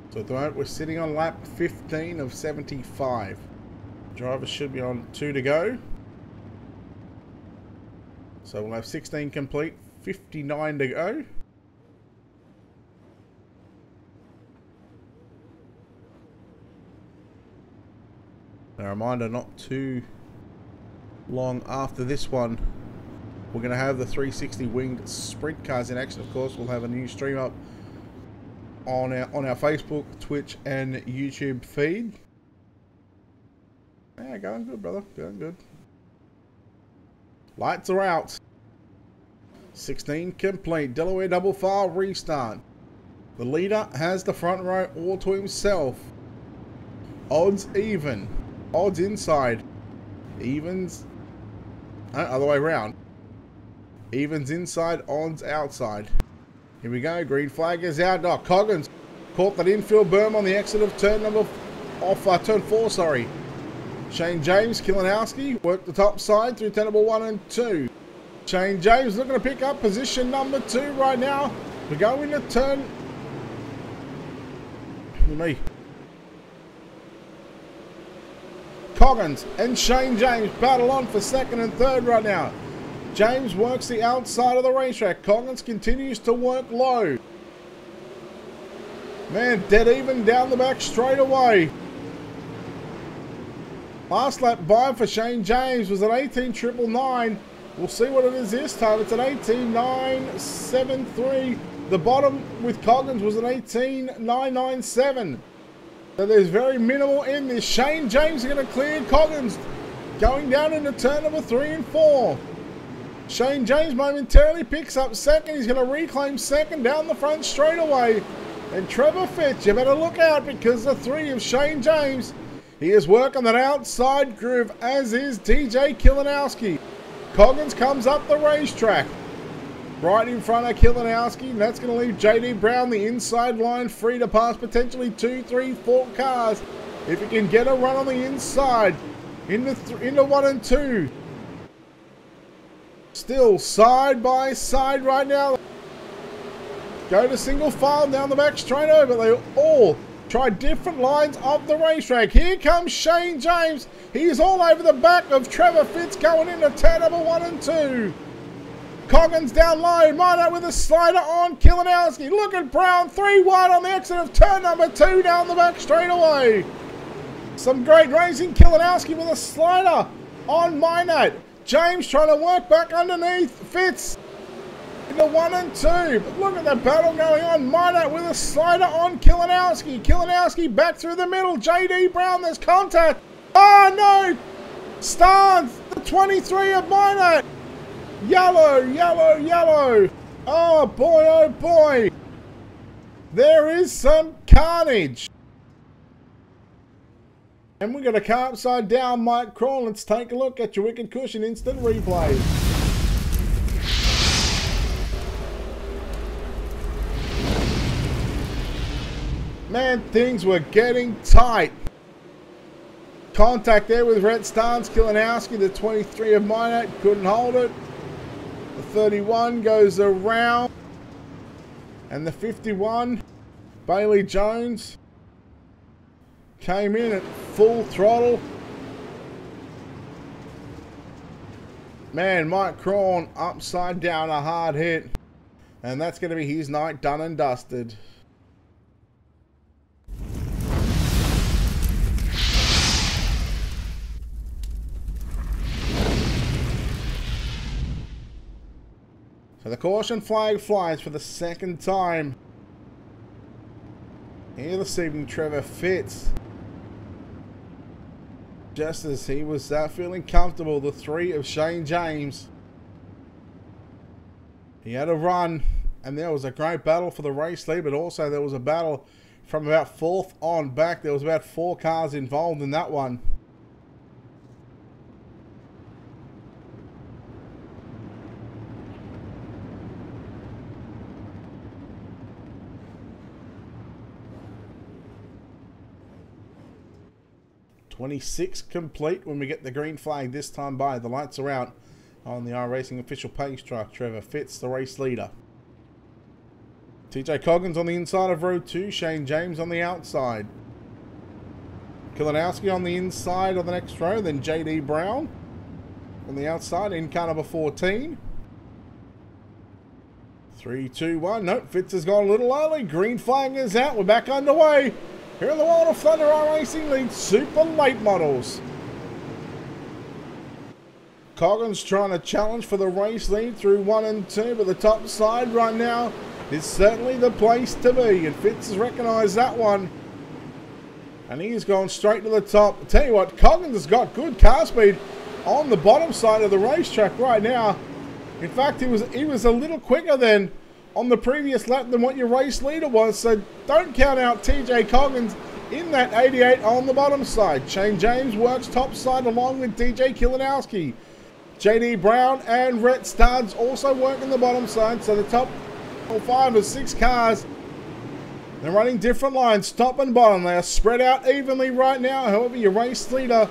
S1: So at the moment we're sitting on lap 15 of 75. Drivers should be on 2 to go. So we'll have 16 complete. 59 to go. A reminder, not too long after this one, we're going to have the 360 winged sprint cars in action. Of course, we'll have a new stream up on our Facebook, Twitch, and YouTube feed. Yeah, going good, brother. Going good. Lights are out. 16 complete. Delaware double file restart. The leader has the front row all to himself. Odds even. Odds inside. Evens. Other way around. Evens inside. Odds outside. Here we go. Green flag is out. Oh, Coggins caught that infield berm on the exit of turn turn 4. Sorry. Shane James, Kilinowski worked the top side through turn number 1 and 2. Shane James looking to pick up position number 2 right now. We go into turn. Me. Coggins and Shane James battle on for 2nd and 3rd right now. James works the outside of the racetrack. Coggins continues to work low. Man, dead even down the back straight away. Last lap by for Shane James was at 18.999. We'll see what it is this time. It's an 18.973. The bottom with Coggins was an 18.997. So there's very minimal in this. Shane James is going to clear Coggins going down into turn number 3 and 4. Shane James momentarily picks up second. He's going to reclaim second down the front straightaway. And Trevor Fitz, you better look out because the 3 of Shane James, he is working that outside groove, as is DJ Kilinowski. Coggins comes up the racetrack. Right in front of Kilinowski, and that's going to leave JD Brown the inside line free to pass potentially 2, 3, 4 cars. If he can get a run on the inside, into 1 and 2. Still side by side right now. Go to single file down the back straight over. They all try different lines of the racetrack. Here comes Shane James. He's all over the back of Trevor Fitz going into turn number 1 and 2. Coggins down low. Minot with a slider on Kilinowski. Look at Brown. 3 wide on the exit of turn number 2 down the back straightaway. Some great racing. Kilinowski with a slider on Minot. James trying to work back underneath Fitz into 1 and 2. But look at the battle going on. Minot with a slider on Kilinowski. Kilinowski back through the middle. JD Brown, there's contact. Oh no! Starnes, the 23 of Minot. Yellow, yellow, yellow. Oh boy, oh boy. There is some carnage. And we got a car upside down, Mike Crawl. Let's take a look at your Wicked Cushion instant replay. Man, things were getting tight. Contact there with Rhett Starnes. Kilinowski, the 23 of Minot, couldn't hold it. The 31 goes around. And the 51, Bailey Jones, came in at full throttle. Man, Mike Crawn upside down, a hard hit. And that's going to be his night done and dusted. So the caution flag flies for the second time here this evening. Trevor Fitz, just as he was feeling comfortable, the 3 of Shane James, he had a run, and there was a great battle for the race lead, but also there was a battle from about 4th on back. There was about 4 cars involved in that one. .26 complete when we get the green flag this time by. The lights are out on the iRacing official pace truck. Trevor Fitz, the race leader. TJ Coggins on the inside of row 2. Shane James on the outside. Kilinowski on the inside of the next row. Then JD Brown on the outside in car number 14. 3, 2, 1. Nope, Fitz has gone a little early. Green flag is out. We're back underway. Here in the World of Thunder iRacing League Super Late Models. Coggins trying to challenge for the race lead through 1 and 2, but the top side right now is certainly the place to be, and Fitz has recognised that one. And he's gone straight to the top. I tell you what, Coggins has got good car speed on the bottom side of the racetrack right now. In fact, he was a little quicker than on the previous lap than what your race leader was, so don't count out TJ Coggins in that 88 on the bottom side. Shane James works top side along with DJ Kilinowski. JD Brown and Rhett Starnes also work on the bottom side, so the top 5 or 6 cars, they're running different lines, top and bottom. They are spread out evenly right now. However, your race leader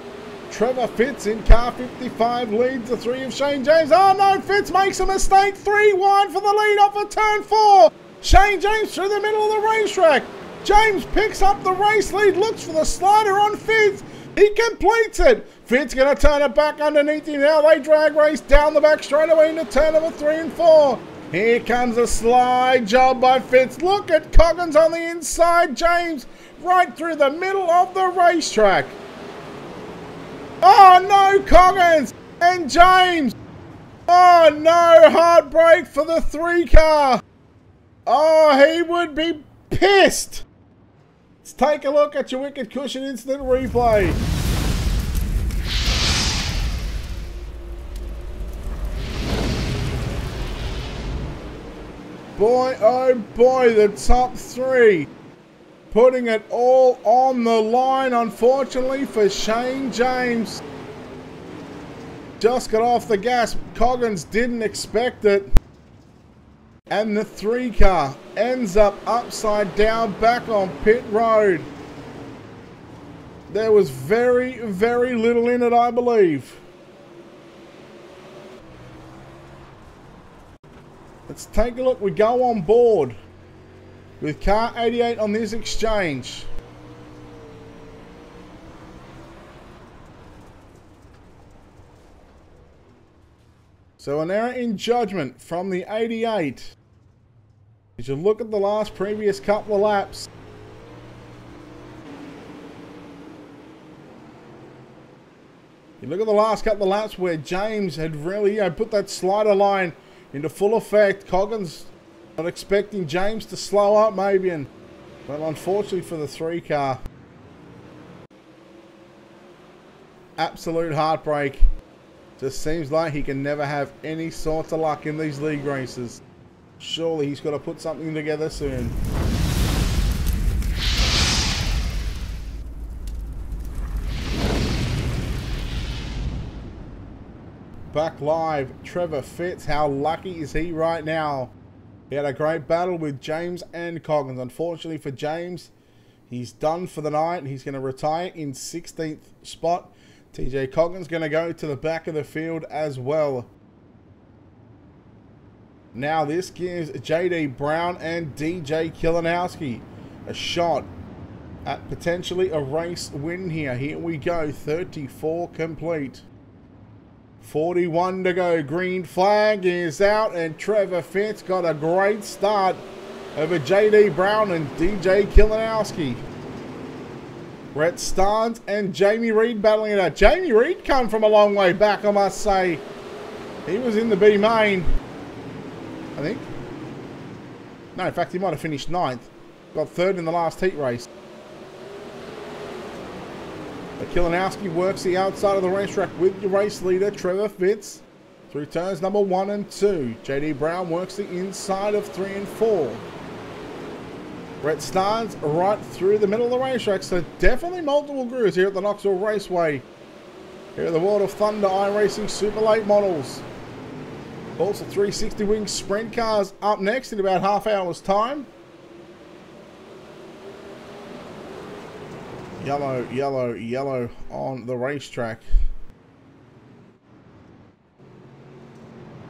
S1: Trevor Fitz in car 55 leads the 3 of Shane James. Oh no, Fitz makes a mistake. 3 wide for the lead off of turn 4. Shane James through the middle of the racetrack. James picks up the race lead, looks for the slider on Fitz. He completes it. Fitz going to turn it back underneath him now. They drag race down the back straight away into turn number 3 and 4. Here comes a slide job by Fitz. Look at Coggins on the inside. James right through the middle of the racetrack. Oh no, Coggins and James Oh no, heartbreak for the 3 car. Oh, he would be pissed. Let's take a look at your Wicked Cushion instant replay. Boy, oh boy, the top 3. Putting it all on the line, unfortunately, for Shane James. Just got off the gas. Coggins didn't expect it. And the 3 car ends up upside down back on pit road. There was very, very little in it, I believe. Let's take a look. We go on board with car 88 on this exchange. So an error in judgment from the 88. You should look at the previous couple of laps. You look at the last couple of laps where James had really put that slider line into full effect. Coggins not expecting James to slow up maybe, and well, unfortunately for the 3 car, absolute heartbreak. Just seems like he can never have any sort of luck in these league races. Surely he's got to put something together soon. Back live, Trevor Fitz. How lucky is he right now? He had a great battle with James and Coggins. Unfortunately for James, he's done for the night. He's going to retire in 16th spot. TJ Coggins going to go to the back of the field as well. Now this gives JD Brown and DJ Kilinowski a shot at potentially a race win here. Here we go, 34 complete. 41 to go. Green flag is out, and Trevor Fitz got a great start over JD Brown and DJ Kilinowski. Brett Starnes and Jamie Reed battling it out. Jamie Reed come from a long way back, I must say. He was in the B main, I think. No, in fact, he might have finished 9th. Got 3rd in the last heat race. But Kilinowski works the outside of the racetrack with the race leader, Trevor Fitz, through turns number 1 and 2. JD Brown works the inside of 3 and 4. Brett Starnes right through the middle of the racetrack. So definitely multiple grooves here at the Knoxville Raceway. Here at the World of Thunder iRacing Super Late Models. Also 360 wing sprint cars up next in about half hour's time. Yellow, yellow, yellow on the racetrack.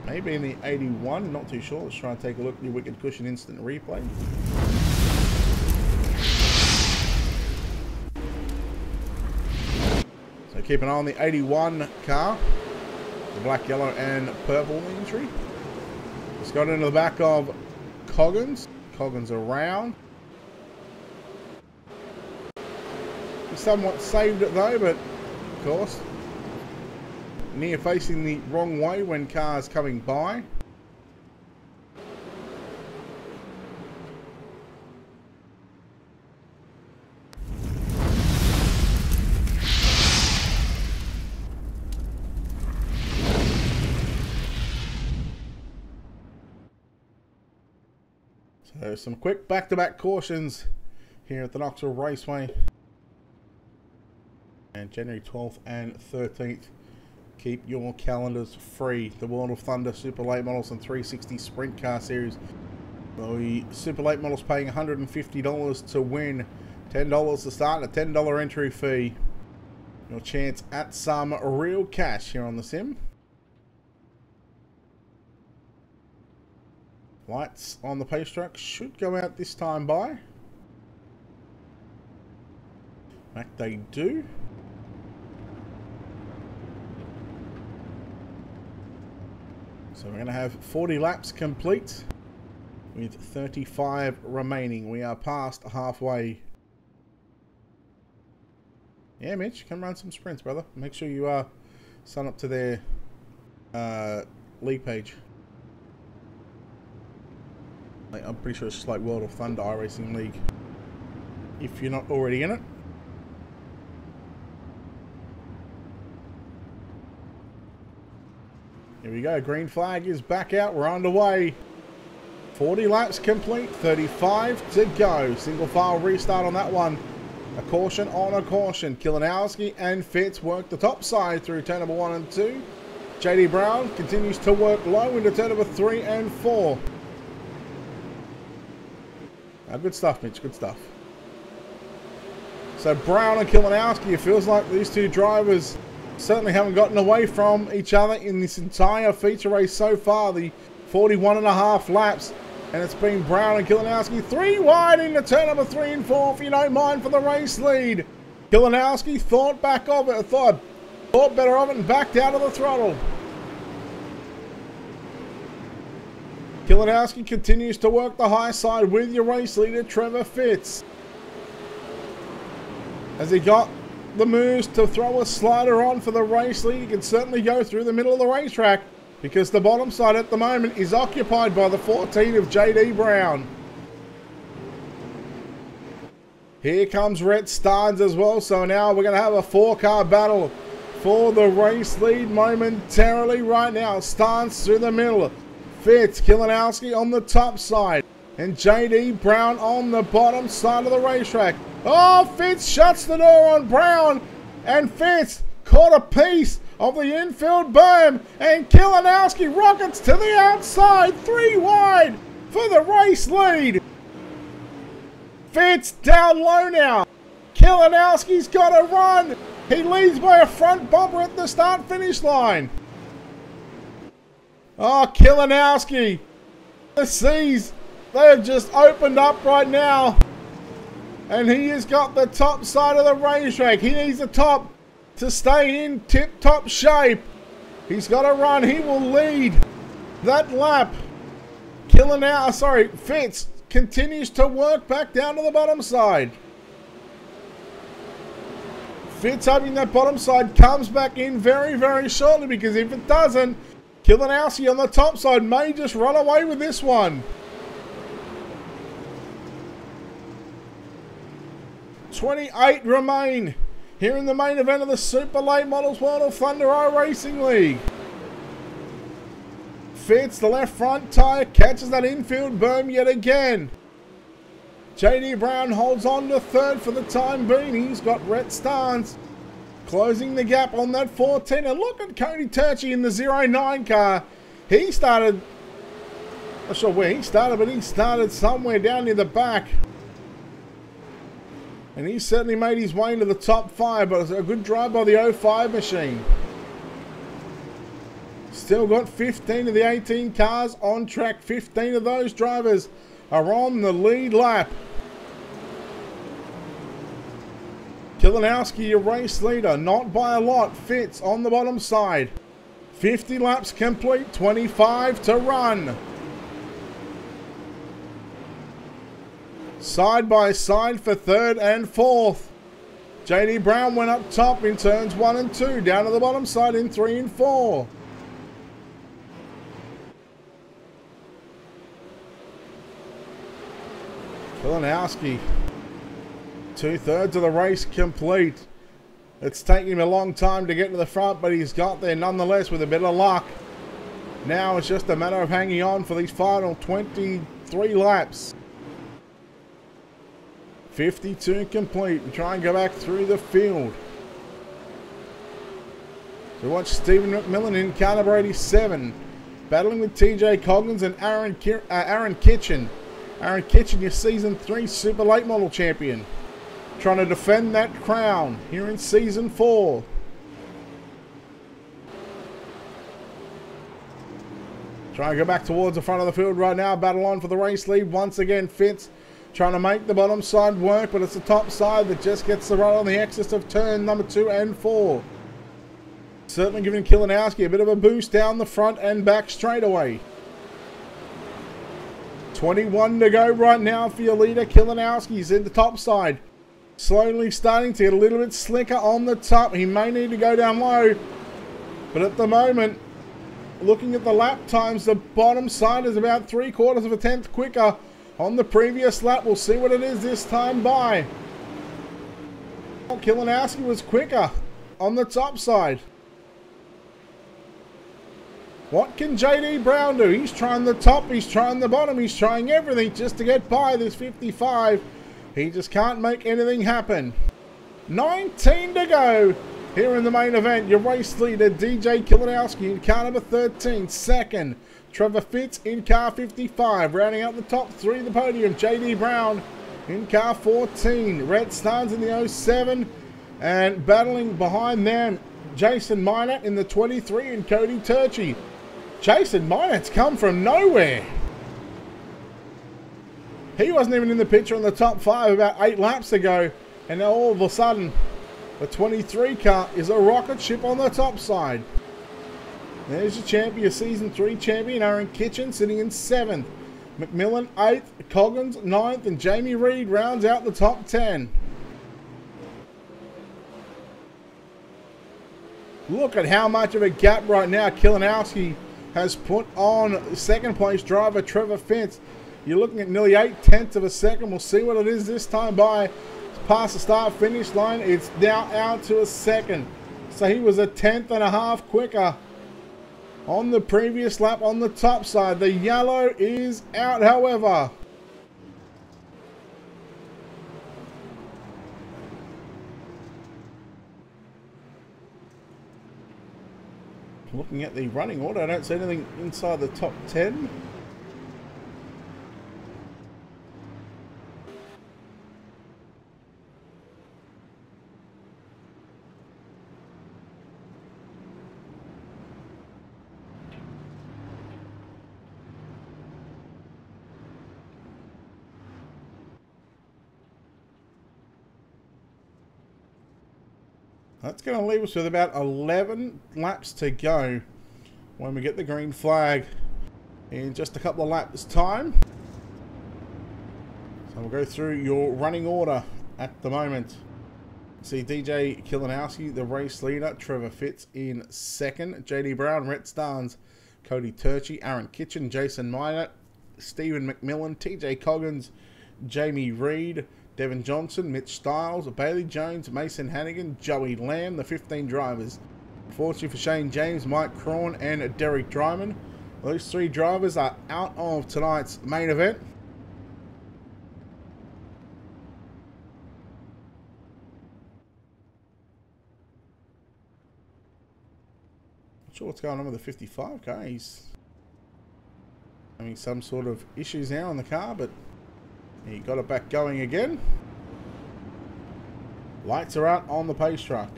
S1: Maybe in the 81, not too sure. Let's try and take a look at the Wicked Cushion instant replay. So keep an eye on the 81 car. The black, yellow and purple entry. It's got into the back of Coggins. Coggins around. He somewhat saved it though, but of course near facing the wrong way when cars coming by. So some quick back-to-back cautions here at the Knoxville Raceway. And January 12th and 13th. Keep your calendars free. The World of Thunder Super Late Models and 360 Sprint Car Series. The Super Late Models paying $150 to win. $10 to start and a $10 entry fee. Your chance at some real cash here on the sim. Lights on the pace truck should go out this time by. In fact, they do. So we're going to have 40 laps complete with 35 remaining. We are past halfway. Yeah, Mitch, come run some sprints, brother. Make sure you sign up to their league page? Like, I'm pretty sure it's just like World of Thunder iRacing League. If you're not already in it. Here we go. Green flag is back out. We're underway. 40 laps complete. 35 to go. Single file restart on that one. A caution on a caution. Kilinowski and Fitz work the top side through turn number 1 and 2. JD Brown continues to work low into turn number 3 and 4. Good stuff, Mitch. Good stuff. So Brown and Kilinowski, it feels like these two drivers certainly haven't gotten away from each other in this entire feature race so far. The 41.5 laps. And it's been Brown and Kilinowski 3 wide into turn number 3 and 4, if you don't mind, for the race lead. Kilinowski thought back of it, thought better of it and backed out of the throttle. Kilinowski continues to work the high side with your race leader, Trevor Fitz. As he got the moves to throw a slider on for the race lead, he can certainly go through the middle of the racetrack, because the bottom side at the moment is occupied by the 14 of JD Brown. Here comes Rhett Starnes as well, so now we're going to have a 4-car battle for the race lead momentarily right now. Starnes through the middle. Fitz, Kilinowski on the top side. And JD Brown on the bottom side of the racetrack. Oh, Fitz shuts the door on Brown. And Fitz caught a piece of the infield berm, and Kilinowski rockets to the outside, 3 wide for the race lead. Fitz down low now. Kilinowski's got to run. He leads by a front bumper at the start-finish line. Oh, Kilinowski. The seas, they have just opened up right now. And he has got the top side of the racetrack. He needs the top to stay in tip-top shape. He's got to run. He will lead that lap. Fitz continues to work back down to the bottom side. Fitz hoping that bottom side comes back in very, very shortly, because if it doesn't, Kilinowski on the top side may just run away with this one. 28 remain here in the main event of the Super Late Models World of Thunder iRacing League. Fitz, the left front tyre, catches that infield berm yet again. JD Brown holds on to third for the time being. He's got Rhett Starnes closing the gap on that 14. And look at Cody Turchi in the 09 car. He started, not sure where he started, but he started somewhere down near the back. And he certainly made his way into the top 5, but it's a good drive by the 05 machine. Still got 15 of the 18 cars on track. 15 of those drivers are on the lead lap. Kilinowski, your race leader, not by a lot. Fitz on the bottom side. 50 laps complete, 25 to run. Side by side for third and fourth. JD Brown went up top in turns 1 and 2. Down to the bottom side in 3 and 4. Kilinowski. 2/3 of the race complete. It's taken him a long time to get to the front, but he's got there nonetheless with a bit of luck. Now it's just a matter of hanging on for these final 23 laps. 52 complete. We try and go back through the field. So watch Stephen McMillan in car number 87, battling with TJ Coggins and Aaron Kitchen. Aaron Kitchen, your Season 3 Super Late Model Champion. Trying to defend that crown here in Season 4. Trying to go back towards the front of the field right now. Battle on for the race lead. Once again, Fitz trying to make the bottom side work, but it's the top side that just gets the run on the exit of turn number 2 and 4. Certainly giving Kilinowski a bit of a boost down the front and back straightaway. 21 to go right now for your leader. Kilinowski's in the top side. Slowly starting to get a little bit slicker on the top. He may need to go down low, but at the moment, looking at the lap times, the bottom side is about 3/4 of a tenth quicker on the previous lap. We'll see what it is this time by. Kilinowski was quicker on the top side. What can JD Brown do? He's trying the top, he's trying the bottom, he's trying everything just to get by this 55. He just can't make anything happen. 19 to go here in the main event. Your race leader, DJ Kilinowski in car number 13. Second, Trevor Fitz in car 55. Rounding out the top three of the podium, JD Brown in car 14. Red Stars in the 07. And battling behind them, Jason Minot in the 23 and Cody Turchi. Jason Minot's come from nowhere. He wasn't even in the picture in the top 5 about 8 laps ago. And now all of a sudden, the 23 car is a rocket ship on the top side. There's your champion, Season 3 champion, Aaron Kitchen, sitting in 7th. McMillan 8th, Coggins 9th, and Jamie Reed rounds out the top 10. Look at how much of a gap right now Kilinowski has put on second place driver Trevor Fitz. You're looking at nearly 8/10 of a second. We'll see what it is this time by. Past the start finish line, it's now out to a second. So he was 1/10.5 quicker on the previous lap on the top side. The yellow is out, however. Looking at the running order, I don't see anything inside the top 10. That's going to leave us with about 11 laps to go when we get the green flag in just a couple of laps time. So we'll go through your running order at the moment. See DJ Kilinowski, the race leader. Trevor Fitz in second. JD Brown, Rhett Starnes, Cody Turchi, Aaron Kitchen, Jason Minot, Stephen McMillan, TJ Coggins, Jamie Reed, Devin Johnson, Mitch Stiles, Bailey Jones, Mason Hannigan, Joey Lamb, the 15 drivers. Unfortunately for Shane James, Mike Crawn, and Derek Dryman. Those 3 drivers are out of tonight's main event. Not sure what's going on with the 55 car. He's having some sort of issues now in the car, but he got it back going again. Lights are out on the pace truck.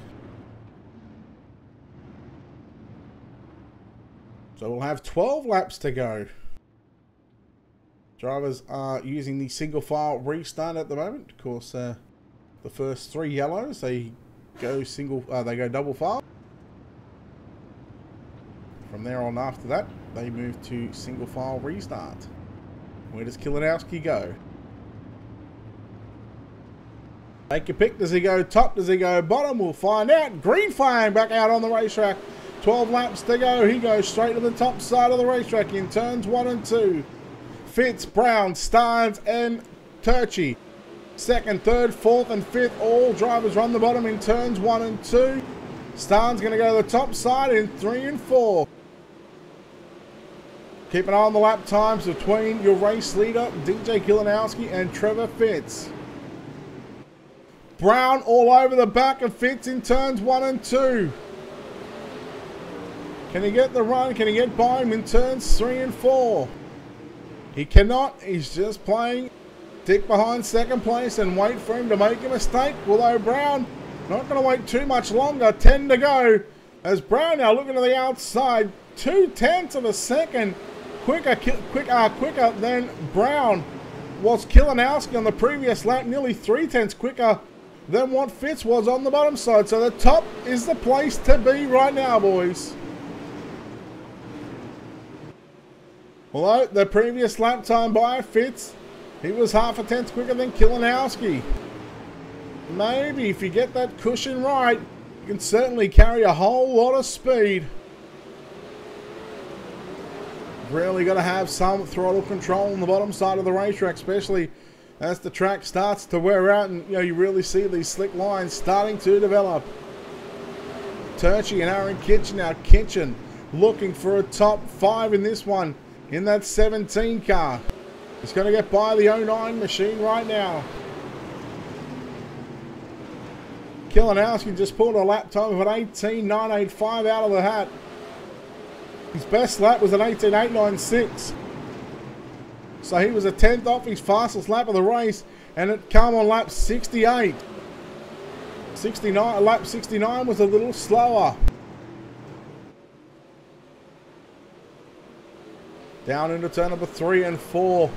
S1: So we'll have 12 laps to go. Drivers are using the single file restart at the moment. Of course, the first 3 yellows, they go double file. From there on after that, they move to single file restart. Where does Kilinowski go? Take your pick. Does he go top? Does he go bottom? We'll find out. Green flag back out on the racetrack. 12 laps to go. He goes straight to the top side of the racetrack in turns 1 and 2. Fitz, Brown, Starnes, and Turchi. Second, third, fourth, and fifth. All drivers run the bottom in turns 1 and 2. Starnes going to go to the top side in 3 and 4. Keep an eye on the lap times between your race leader, DJ Kilinowski, and Trevor Fitz. Brown all over the back of Fitz in turns 1 and 2. Can he get the run? Can he get by him in turns 3 and 4? He cannot. He's just playing stick behind second place and wait for him to make a mistake. Although Brown not going to wait too much longer. 10 to go. As Brown now looking to the outside. 2/10 of a second quicker than Brown was Kilinowski on the previous lap. Nearly 3/10 quicker than what Fitz was on the bottom side. So the top is the place to be right now, boys. Although the previous lap time by Fitz, he was 1/2 quicker than Kilinowski. Maybe if you get that cushion right, you can certainly carry a whole lot of speed. really got to have some throttle control on the bottom side of the racetrack, especially as the track starts to wear out and you really see these slick lines starting to develop. Turchi and Aaron Kitchen. Now Kitchen looking for a top 5 in this one in that 17 car. He's going to get by the 09 machine right now. Kilinowski just pulled a lap time of an 18.985 out of the hat. His best lap was an 18.896. So he was a 10th off his fastest lap of the race, and it came on lap 68. Lap 69 was a little slower. Down into turn number 3 and 4.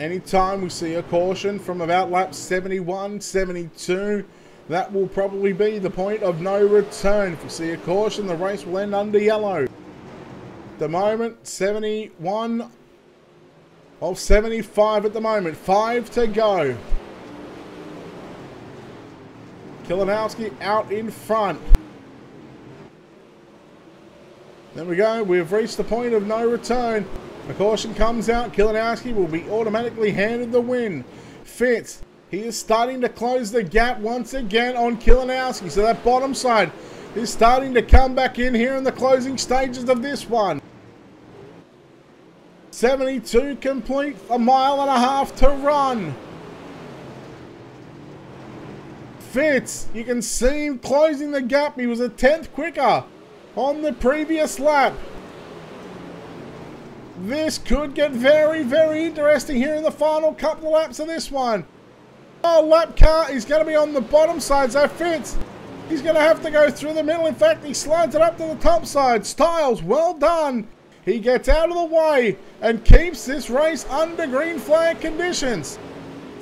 S1: Anytime we see a caution from about lap 71, 72, that will probably be the point of no return. If we see a caution, the race will end under yellow. At the moment, 71 of 75 at the moment. 5 to go. Kilinowski out in front. There we go. We've reached the point of no return. A caution comes out. Kilinowski will be automatically handed the win. Fitz, he is starting to close the gap once again on Kilinowski. So that bottom side is starting to come back in here in the closing stages of this one. 72 complete. A mile and a half to run. Fitz, you can see him closing the gap. He was a 10th quicker on the previous lap. This could get very, very interesting here in the final couple of laps of this one. Oh, lap car is going to be on the bottom side, so Fitz, he's going to have to go through the middle. In fact, he slides it up to the top side. Styles, well done. He gets out of the way and keeps this race under green flag conditions.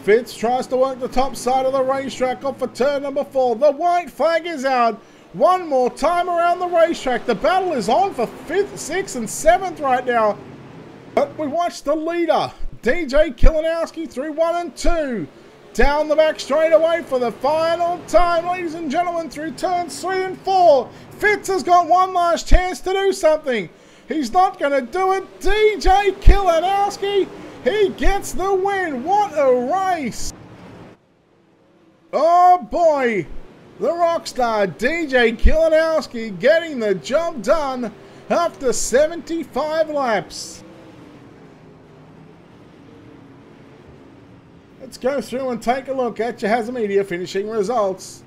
S1: Fitz tries to work the top side of the racetrack off for turn number 4. The white flag is out. One more time around the racetrack. The battle is on for 5th, 6th and 7th right now. But we watch the leader, DJ Kilinowski, through 1 and 2. Down the back straightaway for the final time, ladies and gentlemen, through turns 3 and 4. Fitz has got one last chance to do something. He's not going to do it. DJ Kilinowski, he gets the win. What a race. Oh boy. The rockstar DJ Kilinowski getting the job done after 75 laps. Let's go through and take a look at your Hazard Media finishing results.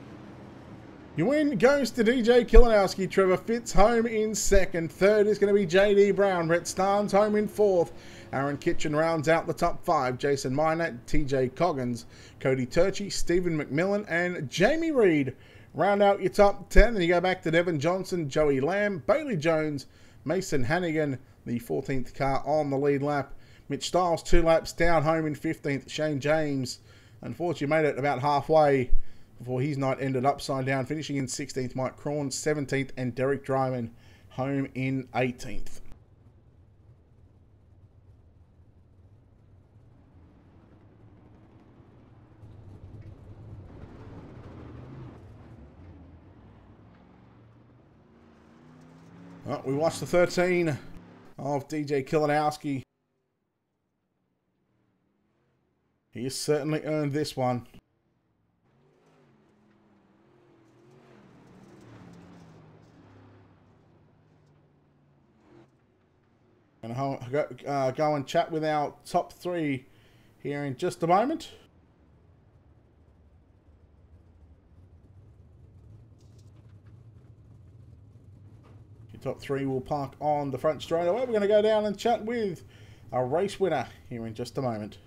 S1: Your win goes to DJ Kilinowski. Trevor Fitz home in 2nd. 3rd is going to be JD Brown. Brett Starnes home in 4th. Aaron Kitchen rounds out the top 5. Jason Minor, TJ Coggins, Cody Turchi, Stephen McMillan and Jamie Reed round out your top 10. Then you go back to Devin Johnson, Joey Lamb, Bailey Jones, Mason Hannigan, the 14th car on the lead lap. Mitch Stiles 2 laps down home in 15th. Shane James unfortunately made it about halfway before his night ended upside down, finishing in 16th. Mike Crawn 17th and Derek Dryman home in 18th. Well, we watched the 13 of DJ Kilinowski. He has certainly earned this one. Going to go and chat with our top 3 here in just a moment. Top 3 will park on the front straight away. We're going to go down and chat with our race winner here in just a moment.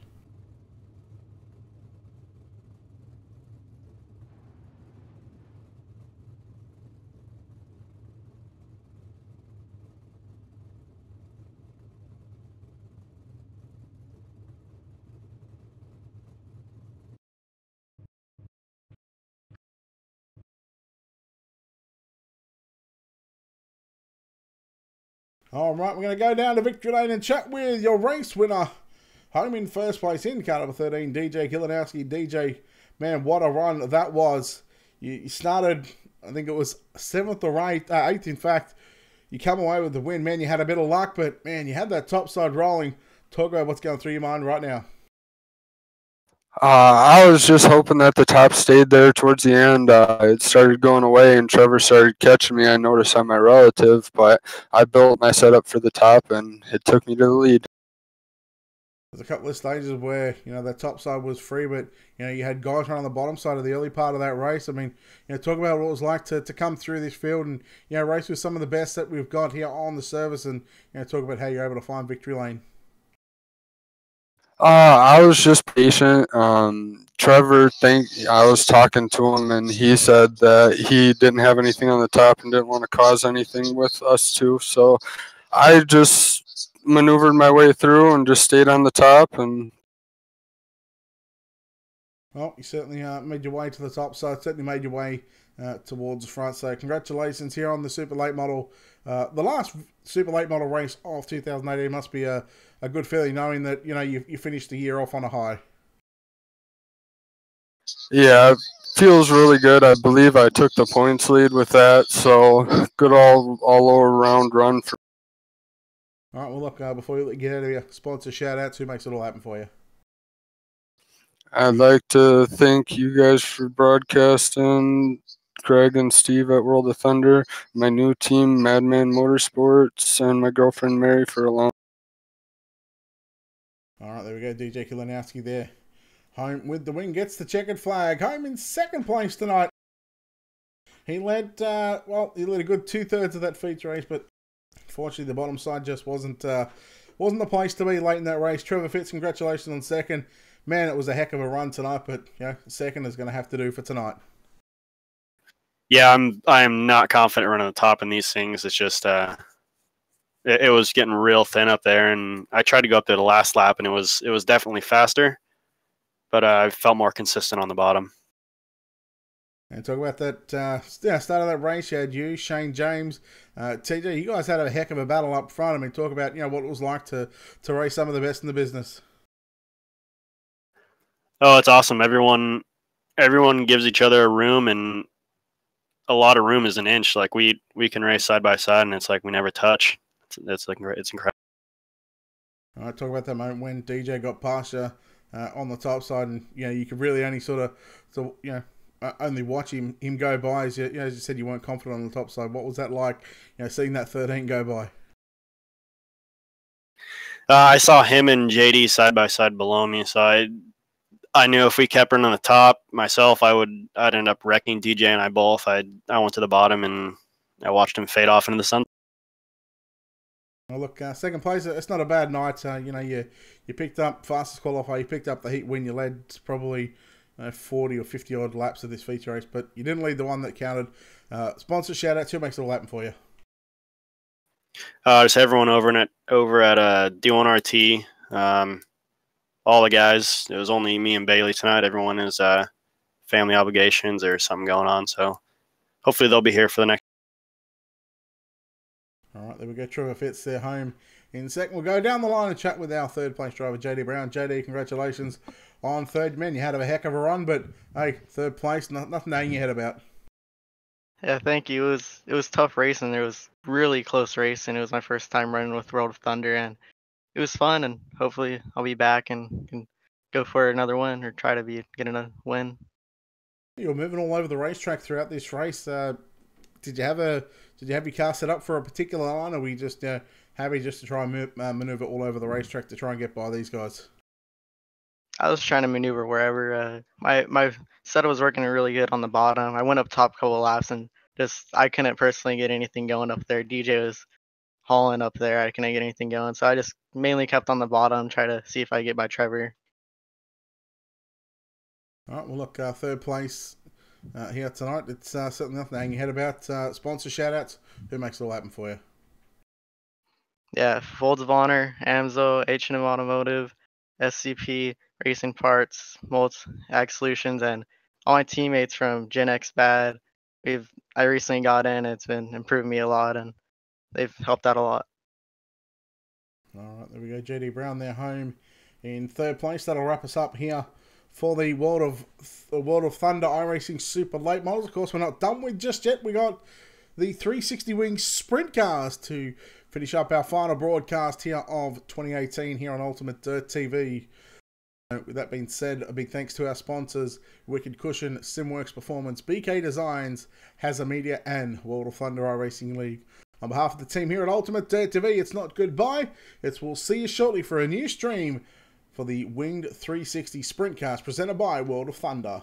S1: Alright, we're going to go down to Victory Lane and chat with your race winner. Home in first place in car number 13, DJ Kilinowski. DJ, man, what a run that was. You started, I think it was 7th or 8th in fact. you come away with the win, man. You had a bit of luck, but man, you had that top side rolling. Talk about what's going through your mind right now.
S2: I was just hoping that the top stayed there towards the end. It started going away, and Trevor started catching me. I noticed on my relative, but I built my setup for the top, and it took me to the lead.
S1: There's a couple of stages where, that top side was free, but, you had guys running on the bottom side of the early part of that race. I mean, talk about what it was like to come through this field and, race with some of the best that we've got here on the service and, talk about how you're able to find victory lane.
S2: I was just patient. Trevor, I was talking to him, and he said that he didn't have anything on the top and didn't want to cause anything with us too. So I just maneuvered my way through and just stayed on the top. And
S1: well, you certainly made your way to the top side. Certainly made your way towards the front. So congratulations here on the Super Late Model. The last Super Late Model race of 2018 must be a good feeling, knowing that you finished the year off on a high.
S2: Yeah, it feels really good. I believe I took the points lead with that, so good all around run for.
S1: All right, well, look, before we get out of here, sponsor shout-outs. Who makes it all happen for you?
S2: I'd like to thank you guys for broadcasting, Craig and Steve at World of Thunder, my new team, Madman Motorsports, and my girlfriend Mary for allowing.
S1: All right, there we go, DJ Kilinowski there. Home with the win, gets the checkered flag. Home in second place tonight. He led, he led a good 2/3 of that feature race, but unfortunately the bottom side just wasn't the place to be late in that race. Trevor Fitz, congratulations on second. Man, it was a heck of a run tonight, but second is going to have to do for tonight.
S3: Yeah, I am not confident running the top in these things. It's just it was getting real thin up there, and I tried to go up there the last lap, and it was definitely faster, but I felt more consistent on the bottom.
S1: And talk about that start of that race. You had you, Shane James, TJ. You guys had a heck of a battle up front. I mean, talk about what it was like to race some of the best in the business.
S3: Oh, it's awesome. Everyone gives each other a room, and a lot of room is an inch. Like we can race side by side, and it's like we never touch. It's incredible.
S1: All right, talk about that moment when DJ got past you on the top side, and you could really only only watch him go by. As you said, you weren't confident on the top side. What was that like? Seeing that 13 go by.
S3: I saw him and JD side by side below me, so I knew if we kept running on the top, I'd end up wrecking DJ and I both. I went to the bottom and I watched him fade off into the sun.
S1: Well, look, second place. It's not a bad night. You picked up fastest qualifier. You picked up the heat win. You led probably 40 or 50 odd laps of this feature race, but you didn't lead the one that counted. Sponsor shout out. Who makes it all happen for you?
S3: Just everyone over at D1RT. All the guys. It was only me and Bailey tonight. Everyone is family obligations or something going on, so hopefully they'll be here for the next.
S1: All right, there we go. Trevor Fitz, their home in second. We'll go down the line and chat with our third place driver, JD Brown. JD, congratulations on third. Man, you had a heck of a run, but hey, third place, nothing to hang your head about.
S4: Yeah, thank you. It was tough racing. It was really close race, and it was my first time running with World of Thunder, and it was fun. And hopefully, I'll be back and can go for another win or try to get another win.
S1: You were moving all over the racetrack throughout this race. Did you have your car set up for a particular line, or were you just happy just to try and maneuver all over the racetrack to try and get by these guys?
S4: I was trying to maneuver wherever. My setup was working really good on the bottom. I went up top a couple of laps and I couldn't personally get anything going up there. DJ was hauling up there. I couldn't get anything going, so I just mainly kept on the bottom, try to see if I get by Trevor.
S1: All right, well, look, third place here tonight. It's certainly nothing to hang your head about. Sponsor shout-outs. Who makes it all happen for you?
S4: Yeah, Folds of Honor, AMSO, H&M Automotive, SCP, Racing Parts, Ag Solutions, and all my teammates from Gen X Bad. I recently got in. It's been improving me a lot, and they've helped out a lot.
S1: All right, there we go. JD Brown, their home in third place. That'll wrap us up here for the World of Thunder iRacing Super Late Models. Of course, we're not done with just yet. We got the 360 Wing Sprint Cars to finish up our final broadcast here of 2018 here on Ultimate Dirt TV. With that being said, a big thanks to our sponsors, Wicked Cushion, Simworks Performance, BK Designs, Hazza Media, and World of Thunder iRacing League. On behalf of the team here at Ultimate Dirt TV, it's not goodbye, it's we'll see you shortly for a new stream for the Winged 360 Sprint Cars presented by World of Thunder.